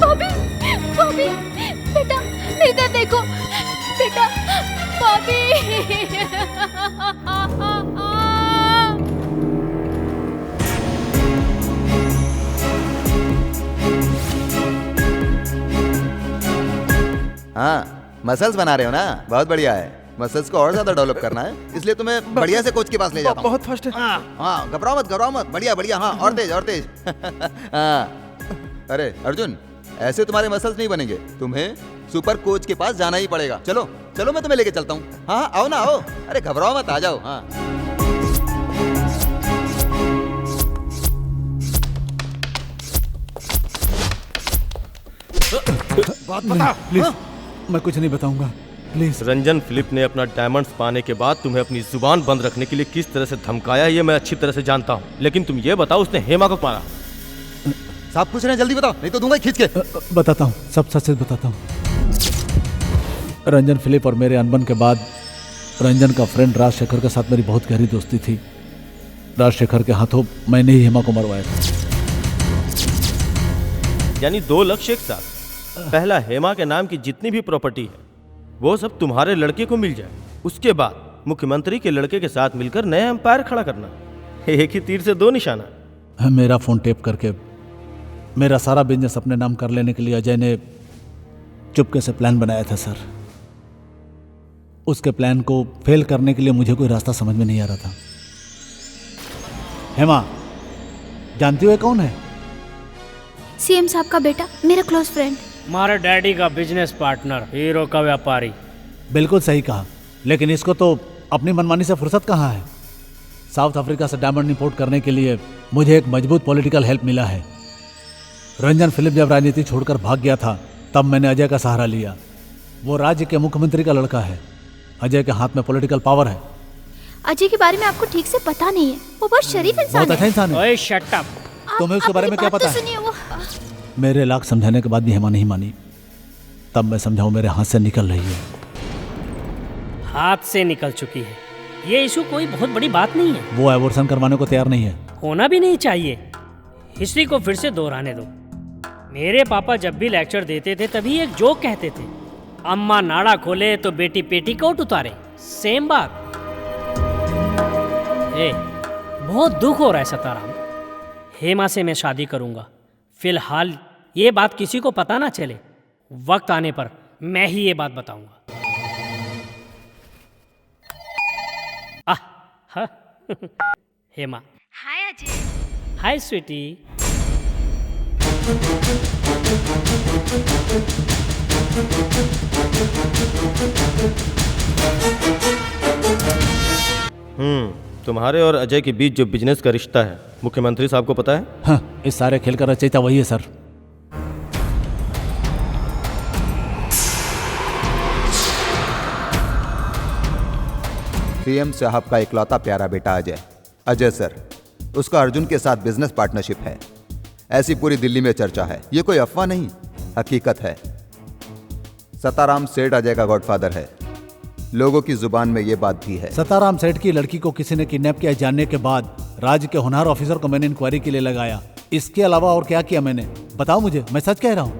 बॉबी, बॉबी, बेटा, इधर देखो, बेटा, बॉबी।
हाँ, मसल्स बना रहे हो ना, बहुत बढ़िया है। मसल्स को और ज्यादा डेवलप करना है, इसलिए तुम्हें बढ़िया से कोच के पास ले जाता हूँ।
बहुत फास्ट है।
हाँ, घबराओ मत, बढ़िया बढ़िया, हाँ और तेज हाँ। अरे अर्जुन, ऐसे तुम्हारे मसल्स नहीं बनेंगे, तुम्हें सुपर कोच के पास जाना ही पड़ेगा। चलो चलो, मैं तुम्हें लेके चलता हूँ। हाँ आओ ना, आओ, अरे घबराओ मत, आ जाओ। हाँ
बात बता। प्लीज, मैं कुछ नहीं बताऊंगा, प्लीज।
रंजन फिलिप ने अपना डायमंड्स पाने के बाद तुम्हें अपनी जुबान बंद रखने के लिए किस तरह से धमकाया ये मैं अच्छी तरह से जानता हूँ, लेकिन तुम ये बताओ उसने हेमा को मारा?
साहब पूछ रहे हैं, जल्दी बताओ, नहीं तो दूंगा खींच के।
बताता हूँ, सब सच सच बताता हूँ। रंजन फिलिप और मेरे अनबन के बाद रंजन का फ्रेंड राजशेखर के साथ मेरी बहुत गहरी दोस्ती थी। राजशेखर के हाथों मैंने ही हेमा को मरवाया था।
यानी 2 लक्ष्य एक साथ। पहला, हेमा के नाम की जितनी भी प्रॉपर्टी है वो सब तुम्हारे लड़के को मिल जाए। उसके बाद मुख्यमंत्री के लड़के के साथ मिलकर नया एम्पायर खड़ा करना। एक ही तीर से 2 निशाना।
मेरा फोन टेप करके मेरा सारा बिजनेस अपने नाम कर लेने के लिए अजय ने चुपके से प्लान बनाया था सर। उसके प्लान को फेल करने के लिए मुझे कोई रास्ता समझ में नहीं आ रहा था। हेमा, जानती हो कौन है?
सीएम साहब का बेटा, मेरा क्लोज फ्रेंड।
हमारे डैडी का बिजनेस पार्टनर, हीरो का व्यापारी।
बिल्कुल सही कहा, लेकिन इसको तो अपनी मनमानी से फुर्सत कहाँ है। साउथ अफ्रीका से डायमंड इंपोर्ट करने के लिए मुझे एक मजबूत पॉलिटिकल हेल्प मिला है। रंजन फिलिप जब राजनीति छोड़कर भाग गया था तब मैंने अजय का सहारा लिया। वो राज्य के मुख्यमंत्री का लड़का है। अजय के हाथ में पॉलिटिकल पावर है।
अजय के बारे में आपको ठीक से पता नहीं है। वो बहुत शरीफ इंसान है।
बहुत अच्छा इंसान है।
ओए शट अप।
तुम्हें उसके बारे में क्या पता है? मेरे लाख समझाने के बाद भी हेमा नहीं मानी। तब मैं समझाऊं मेरे हाथ से निकल रही है।
हाथ से निकल चुकी है, ये इशू कोई बहुत बड़ी बात नहीं है।
वो एबॉर्शन करवाने को तैयार नहीं है।
होना भी नहीं चाहिए। हिस्ट्री को फिर से दोहराने दो। मेरे पापा जब भी लेक्चर देते थे तभी एक जोक कहते थे, अम्मा नाड़ा खोले तो बेटी पेटीकोट उतारे। सेम बात। बहुत दुख हो रहा है सताराम। हेमा से मैं शादी करूंगा। फिलहाल ये बात किसी को पता ना चले। वक्त आने पर मैं ही ये बात बताऊंगा। हाँ। हेमा।
हाय अजय।
हाय स्वीटी।
तुम्हारे और अजय के बीच जो बिजनेस का रिश्ता है मुख्यमंत्री साहब को पता है?
हाँ, इस सारे खेल का रचयिता वही है सर।
सीएम साहब का इकलौता प्यारा बेटा अजय। अजय सर, उसका अर्जुन के साथ बिजनेस पार्टनरशिप है, ऐसी पूरी दिल्ली में चर्चा है। ये कोई अफवाह नहीं, हकीकत है। सताराम सेठ अजय का गॉडफादर है। लोगों की जुबान में ये बात भी है।
सताराम सेठ की लड़की को किसी ने किडनैप किया जानने के बाद राज्य के होनहार ऑफिसर को मैंने इंक्वायरी के लिए लगाया। इसके अलावा और क्या किया मैंने? बताओ मुझे, मैं सच कह रहा हूँ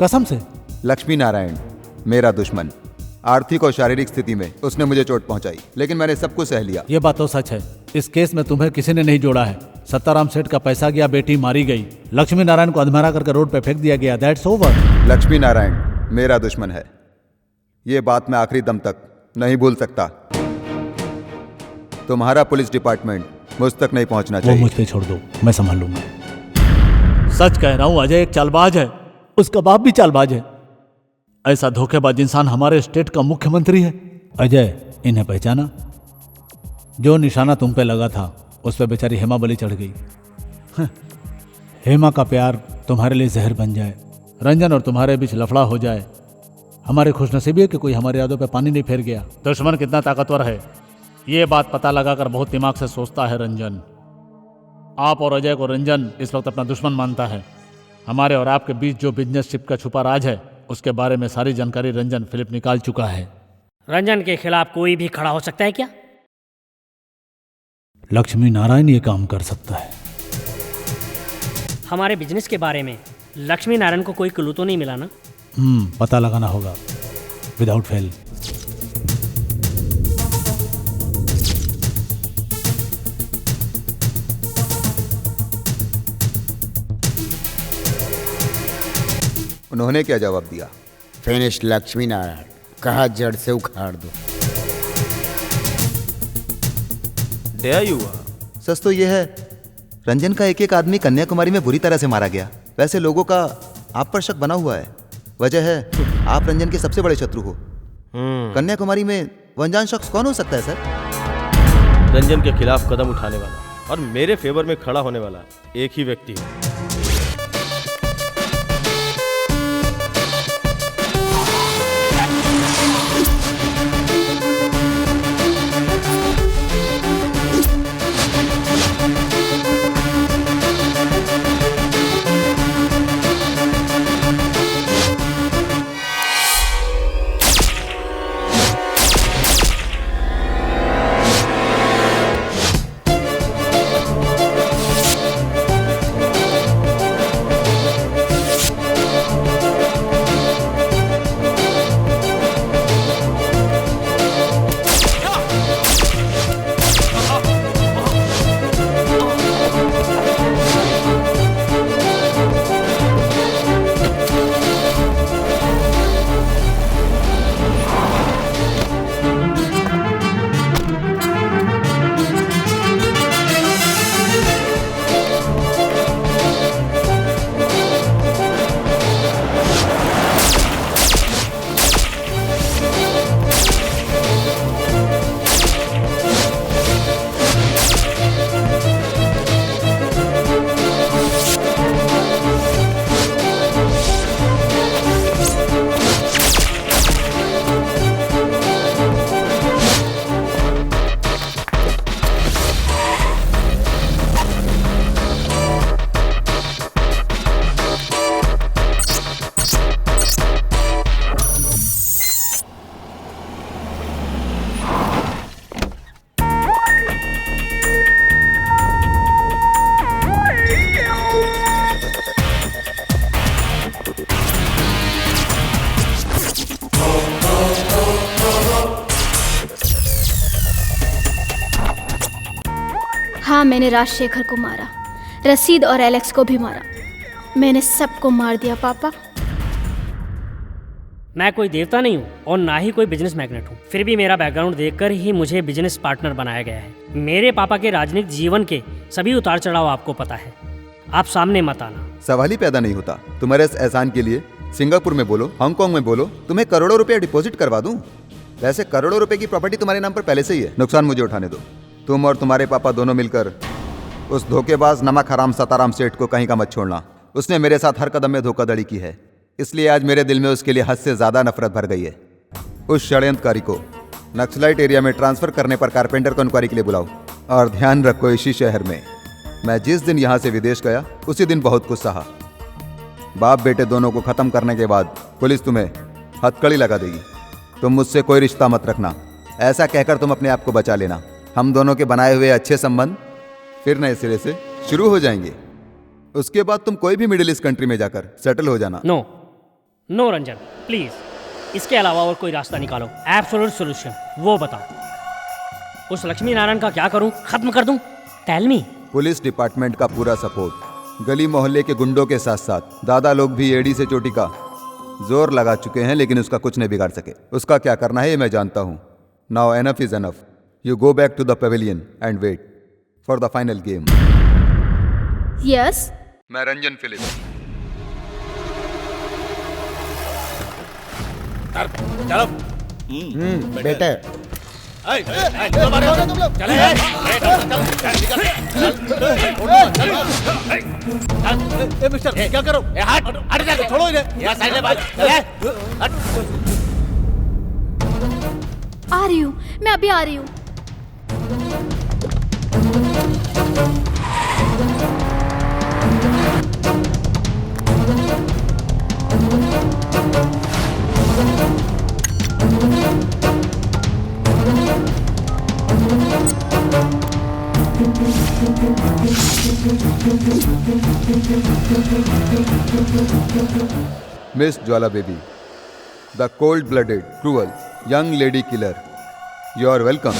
कसम से।
लक्ष्मी नारायण मेरा दुश्मन। आर्थिक और शारीरिक स्थिति में उसने मुझे चोट पहुंचाई, लेकिन मैंने सब कुछ सह लिया।
ये बात तो सच है। इस केस में तुम्हें किसी ने नहीं जोड़ा है। सताराम सेठ का पैसा गया, बेटी मारी गई, लक्ष्मी नारायण को अधमरा करके रोड पे फेंक दिया गया। That's over.
लक्ष्मी नारायण मेरा दुश्मन है, ये बात मैं आखिरी दम तक नहीं भूल सकता। तुम्हारा पुलिस डिपार्टमेंट मुझ तक नहीं पहुंचना चाहिए।
वो मुझ पे छोड़ दो, मैं संभाल लूंगा। सच कह रहा हूं, अजय एक चालबाज है। उसका बाप भी चालबाज है। ऐसा धोखेबाज इंसान हमारे स्टेट का मुख्यमंत्री है। अजय, इन्हें पहचाना? जो निशाना तुम पे लगा था उस पे बेचारी हेमा बलि चढ़ गई। हेमा का प्यार तुम्हारे लिए जहर बन जाए, रंजन और तुम्हारे बीच लफड़ा हो जाए। हमारे खुशनसीबी है कि कोई हमारे यादों पे पानी नहीं फेर गया। दुश्मन कितना ताकतवर है ये बात पता लगाकर बहुत दिमाग से सोचता है रंजन। आप और अजय को रंजन इस वक्त अपना दुश्मन मानता है। हमारे और आपके बीच जो बिजनेसशिप का छुपा राज है उसके बारे में सारी जानकारी रंजन फिलिप निकाल चुका है।
रंजन के खिलाफ कोई भी खड़ा हो सकता है क्या?
लक्ष्मी नारायण ये काम कर सकता है।
हमारे बिजनेस के बारे में लक्ष्मी नारायण को कोई क्लू तो नहीं मिला ना?
पता लगाना होगा विदाउट फेल।
उन्होंने क्या जवाब दिया?
फिनिश लक्ष्मी नारायण, कहा जड़ से उखाड़ दो।
कैसे आई हुआ?
सच तो ये है, रंजन का एक एक आदमी कन्याकुमारी में बुरी तरह से मारा गया। वैसे लोगों का आप पर शक बना हुआ है। वजह है आप रंजन के सबसे बड़े शत्रु हो। कन्याकुमारी में अनजान शख्स कौन हो सकता है सर?
रंजन के खिलाफ कदम उठाने वाला और मेरे फेवर में खड़ा होने वाला एक ही व्यक्ति है।
हाँ, मैंने राजशेखर को मारा, रसीद और एलेक्स को भी मारा। मैंने सबको मार दिया पापा।
मैं कोई देवता नहीं हूँ और ना ही कोई बिजनेस मैग्नेट हूँ। फिर भी मेरा बैकग्राउंड देखकर ही मुझे बिजनेस पार्टनर बनाया गया है। मेरे पापा के राजनीतिक जीवन के सभी उतार चढ़ाव आपको पता है। आप सामने मत आना।
सवाल ही पैदा नहीं होता। तुम्हारे इस एहसान के लिए सिंगापुर में बोलो, हांगकांग में बोलो, तुम्हें करोड़ों रुपए डिपॉजिट करवा दूं। वैसे करोड़ों रुपए की प्रॉपर्टी तुम्हारे नाम पर पहले से ही है। नुकसान मुझे उठाने दो। तुम और तुम्हारे पापा दोनों मिलकर उस धोखेबाज नमक हराम सताराम सेठ को कहीं का मत छोड़ना। उसने मेरे साथ हर कदम में धोखाधड़ी की है, इसलिए आज मेरे दिल में उसके लिए हद से ज्यादा नफरत भर गई है। उस षड्यंत्रकारी को नक्सलाइट एरिया में ट्रांसफर करने पर कारपेंटर को इंक्वायरी के लिए बुलाओ। और ध्यान रखो, इसी शहर में मैं जिस दिन यहाँ से विदेश गया उसी दिन बहुत कुछ सहा। बाप बेटे दोनों को खत्म करने के बाद पुलिस तुम्हें हथकड़ी लगा देगी। तुम मुझसे कोई रिश्ता मत रखना, ऐसा कहकर तुम अपने आप को बचा लेना। हम दोनों के बनाए हुए अच्छे संबंध फिर नए सिरे से शुरू हो जाएंगे। उसके बाद तुम कोई भी मिडिल ईस्ट कंट्री में जाकर सेटल हो जाना।
नो नो रंजन, प्लीज, इसके अलावा और कोई रास्ता निकालो। एब्सोल्यूट सॉल्यूशन वो बताओ। उस लक्ष्मी नारायण का क्या करूं? खत्म कर दूं? Tell me.
पुलिस डिपार्टमेंट का पूरा सपोर्ट, गली मोहल्ले के गुंडों के साथ साथ दादा लोग भी एड़ी से चोटी का जोर लगा चुके हैं, लेकिन उसका कुछ नहीं बिगाड़ सके। उसका क्या करना है ये मैं जानता हूं। Now enough is enough. You go back to the pavilion and wait for the final game.
Yes,
मैं रंजन फिलिप्स।
चलो
बेटा
मिस्टर क्या करो? हट जाके छोड़ो इन्हें। यहाँ साइड में बात
आ रही हूँ मैं, अभी आ रही हूँ।
Miss Jwala baby, the cold blooded cruel young lady killer, you are welcome.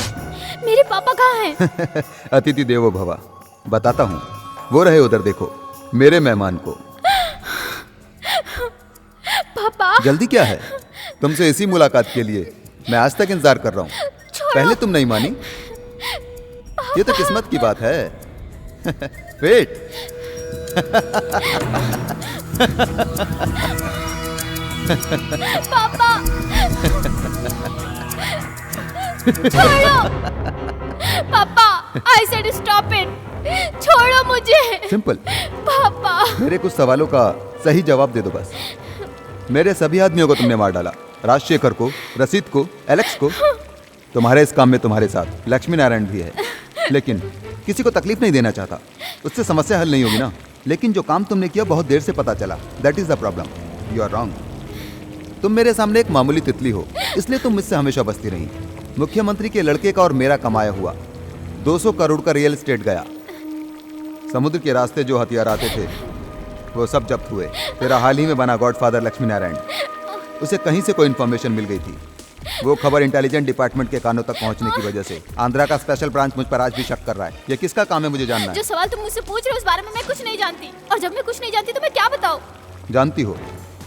मेरे पापा कहाँ हैं?
अतिथि देवो भवा। बताता हूँ, वो रहे उधर, देखो मेरे मेहमान को।
पापा
जल्दी क्या है? तुमसे इसी मुलाकात के लिए मैं आज तक इंतजार कर रहा हूँ। पहले तुम नहीं मानी। ये तो किस्मत की बात है। वेट।
पापा छोड़ो। पापा आई सेड स्टॉप इट। छोड़ो मुझे।
सिंपल।
पापा
मेरे कुछ सवालों का सही जवाब दे दो बस। मेरे सभी आदमियों को तुमने मार डाला, राजशेखर को, रसीद को, एलेक्स को। तुम्हारे इस काम में तुम्हारे साथ लक्ष्मी नारायण भी है, लेकिन किसी को तकलीफ नहीं देना चाहता। उससे समस्या हल नहीं होगी ना। लेकिन जो काम तुमने किया बहुत देर से पता चला। That is the problem. You are wrong. तुम मेरे सामने एक मामूली तितली हो, इसलिए तुम मुझसे हमेशा बचती रही। मुख्यमंत्री के लड़के का और मेरा कमाया हुआ 200 करोड़ का रियल एस्टेट गया। समुद्र के रास्ते जो हथियार आते थे वो सब जब्त हुए। तेरा हाल ही में बना गॉडफादर लक्ष्मी नारायण, उसे कहीं से कोई इन्फॉर्मेशन मिल गई थी। वो खबर इंटेलिजेंस डिपार्टमेंट के कानों तक पहुंचने की वजह से आंध्रा का स्पेशल ब्रांच मुझ पर आज भी शक कर रहा है। ये किसका काम है मुझे जानना है।
जो सवाल तुम मुझसे पूछ रहे हो उस बारे में मैं कुछ नहीं जानती, और जब मैं कुछ नहीं जानती तो मैं क्या बताऊं।
जानती हो,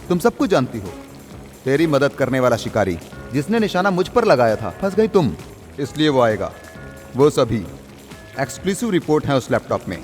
तुम सब कुछ जानती हो। तेरी मदद करने वाला शिकारी जिसने निशाना मुझ पर लगाया था, फंस गई तुम, इसलिए वो आएगा। वो सभी एक्सक्लूसिव रिपोर्ट है उस लैपटॉप में।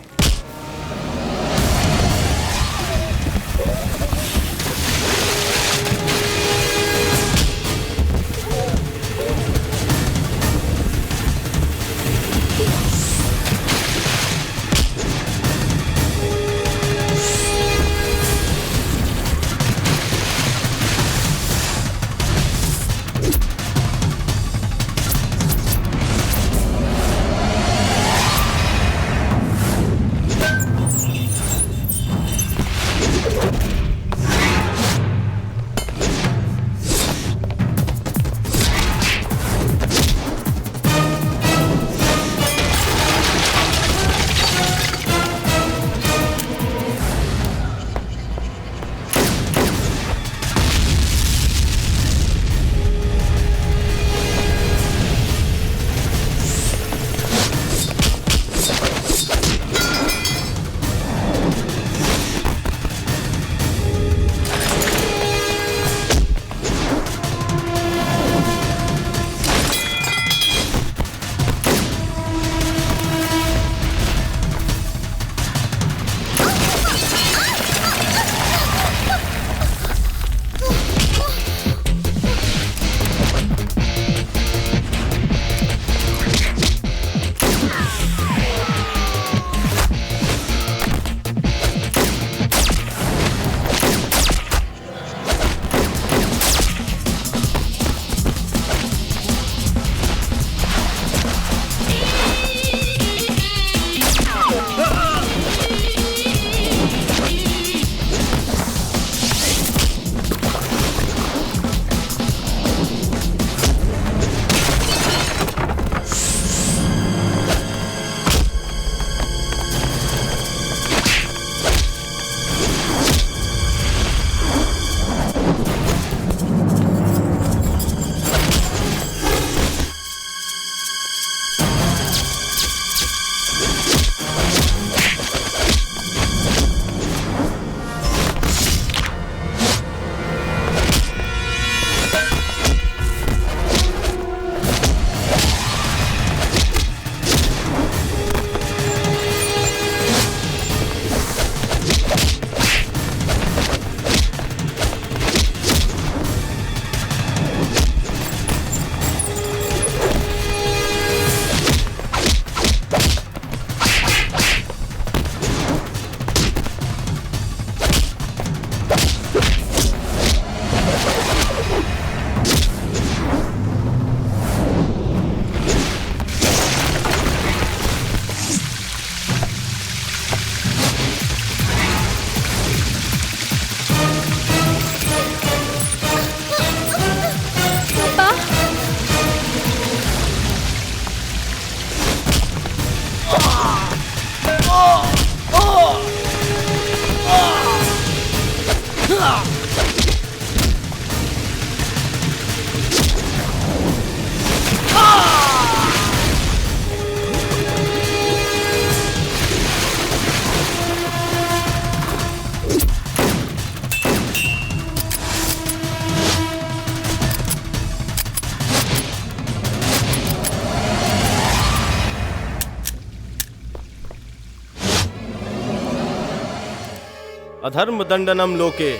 अधर्म दंडनम लोके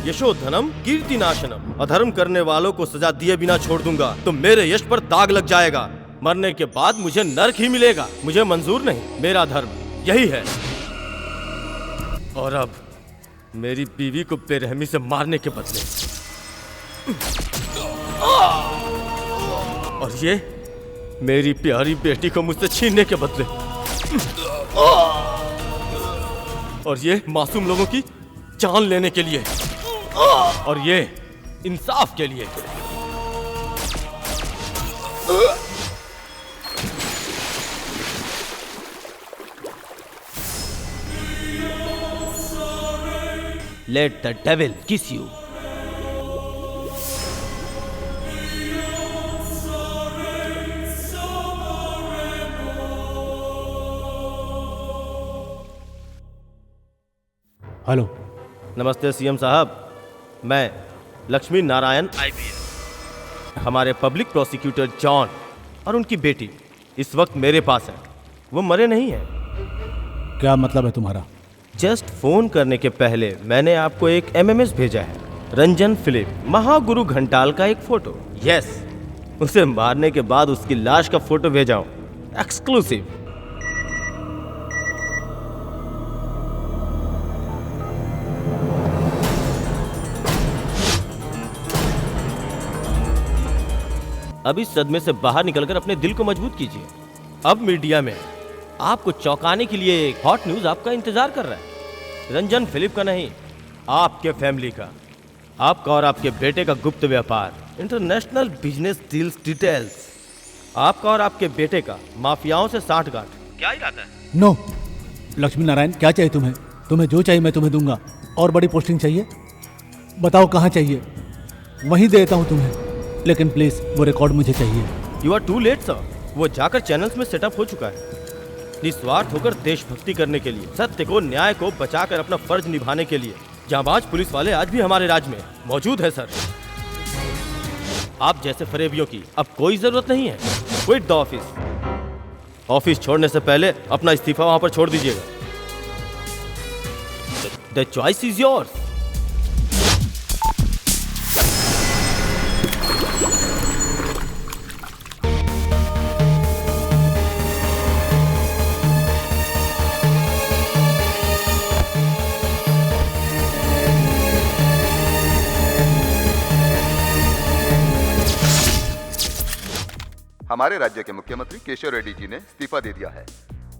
यशोधनम कीर्तिनाशनम। अधर्म करने वालों को सजा दिए बिना छोड़ दूंगा तो मेरे यश पर दाग लग जाएगा। मरने के बाद मुझे नरक ही मिलेगा। मुझे मंजूर नहीं, मेरा धर्म यही है। और अब मेरी बीवी को बेरहमी से मारने के बदले, और ये मेरी प्यारी बेटी को मुझसे छीनने के बदले, और ये मासूम लोगों की जान लेने के लिए, और ये इंसाफ के लिए। Let the devil kiss you.
Hello.
नमस्ते सीएम साहब, मैं लक्ष्मी नारायण IPS। हमारे पब्लिक प्रोसिक्यूटर जॉन और उनकी बेटी इस वक्त मेरे पास है। वो मरे नहीं हैं।
क्या मतलब है तुम्हारा?
जस्ट फोन करने के पहले मैंने आपको एक MMS भेजा है। रंजन फिलिप, महागुरु घंटाल का एक फोटो। यस, उसे मारने के बाद उसकी लाश का फोटो भेजा हूं, एक्सक्लूसिव। अब इस सदमे से बाहर निकलकर अपने दिल को मजबूत कीजिए। अब मीडिया में आपको चौंकाने के लिए एक हॉट न्यूज आपका इंतजार कर रहा है। रंजन फिलिप का नहीं, आपके फैमिली का, आपका और आपके बेटे का गुप्त व्यापार, इंटरनेशनल बिजनेस डील्स डिटेल्स, आपका और आपके बेटे का माफियाओं से साठगांठ। क्या इरादा है?
नो लक्ष्मी नारायण, क्या चाहिए तुम्हें? तुम्हें जो चाहिए मैं तुम्हें दूंगा। और बड़ी पोस्टिंग चाहिए? बताओ कहाँ चाहिए, वहीं देता हूँ तुम्हें। लेकिन प्लीज वो रिकॉर्ड मुझे चाहिए।
You are too late sir. वो जाकर चैनल्स में सेटअप हो चुका है। निस्वार्थ होकर देशभक्ति करने के लिए, सत्य को, न्याय को बचाकर अपना फर्ज निभाने के लिए जांबाज पुलिस वाले आज भी हमारे राज्य में मौजूद है सर। आप जैसे फरेबियों की अब कोई जरूरत नहीं है। Quit the office. ऑफिस छोड़ने से पहले अपना इस्तीफा वहां पर छोड़ दीजिएगा। The choice is yours.
हमारे राज्य के मुख्यमंत्री केशव रेड्डी जी ने इस्तीफा दे दिया है।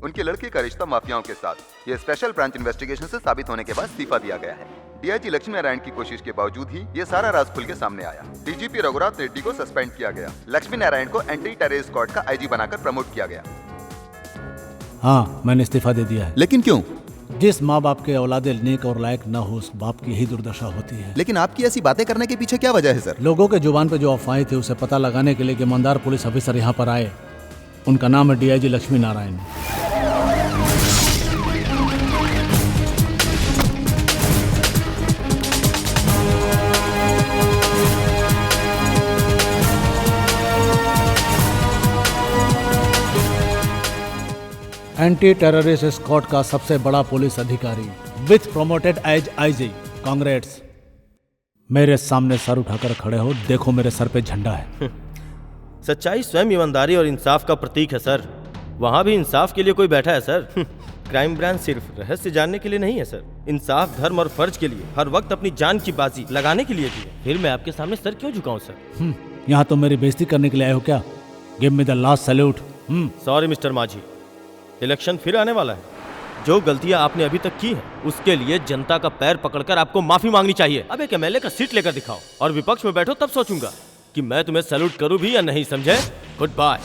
उनके लड़के का रिश्ता माफियाओं के साथ ये स्पेशल ब्रांच इन्वेस्टिगेशन से साबित होने के बाद इस्तीफा दिया गया है। डीआईजी लक्ष्मी नारायण की कोशिश के बावजूद ही ये सारा राज खुल के सामने आया। डीजीपी रघुराज रेड्डी को सस्पेंड किया गया। लक्ष्मी नारायण को एंटी टेरर स्क्वाड का आईजी बनाकर प्रमोट किया गया।
हाँ, मैंने इस्तीफा दे दिया है।
लेकिन क्यों?
जिस माँ बाप के औलादे नेक और लायक न हो, उस बाप की यही दुर्दशा होती है।
लेकिन आपकी ऐसी बातें करने के पीछे क्या वजह है सर?
लोगों के जुबान पे जो अफवाहें थी उसे पता लगाने के लिए ईमानदार पुलिस ऑफिसर यहाँ पर आए। उनका नाम है DIG Lakshmi Narayan. Anti terrorist squad का सबसे बड़ा पुलिस अधिकारी, with promoted as IG. Congrats. मेरे सामने सर उठाकर खड़े हो, देखो मेरे सर पे झंडा है।
सच्चाई स्वयं ईमानदारी और इंसाफ का प्रतीक है सर। वहाँ भी इंसाफ के लिए कोई बैठा है सर। क्राइम ब्रांच सिर्फ रहस्य जानने के लिए नहीं है सर, इंसाफ, धर्म और फर्ज के लिए हर वक्त अपनी जान की बाजी लगाने के लिए भी है। फिर मैं आपके सामने सर क्यों झुकाऊं सर?
यहाँ तो मेरी बेइज्जती करने के लिए आए हो क्या? Give me the last salute.
Sorry mister माझी, इलेक्शन फिर आने वाला है। जो गलतियां आपने अभी तक की हैं, उसके लिए जनता का पैर पकड़कर आपको माफी मांगनी चाहिए। अब एक एमएलए का सीट लेकर दिखाओ और विपक्ष में बैठो, तब सोचूंगा कि मैं तुम्हें सैल्यूट करूं भी या नहीं, समझे? Good bye.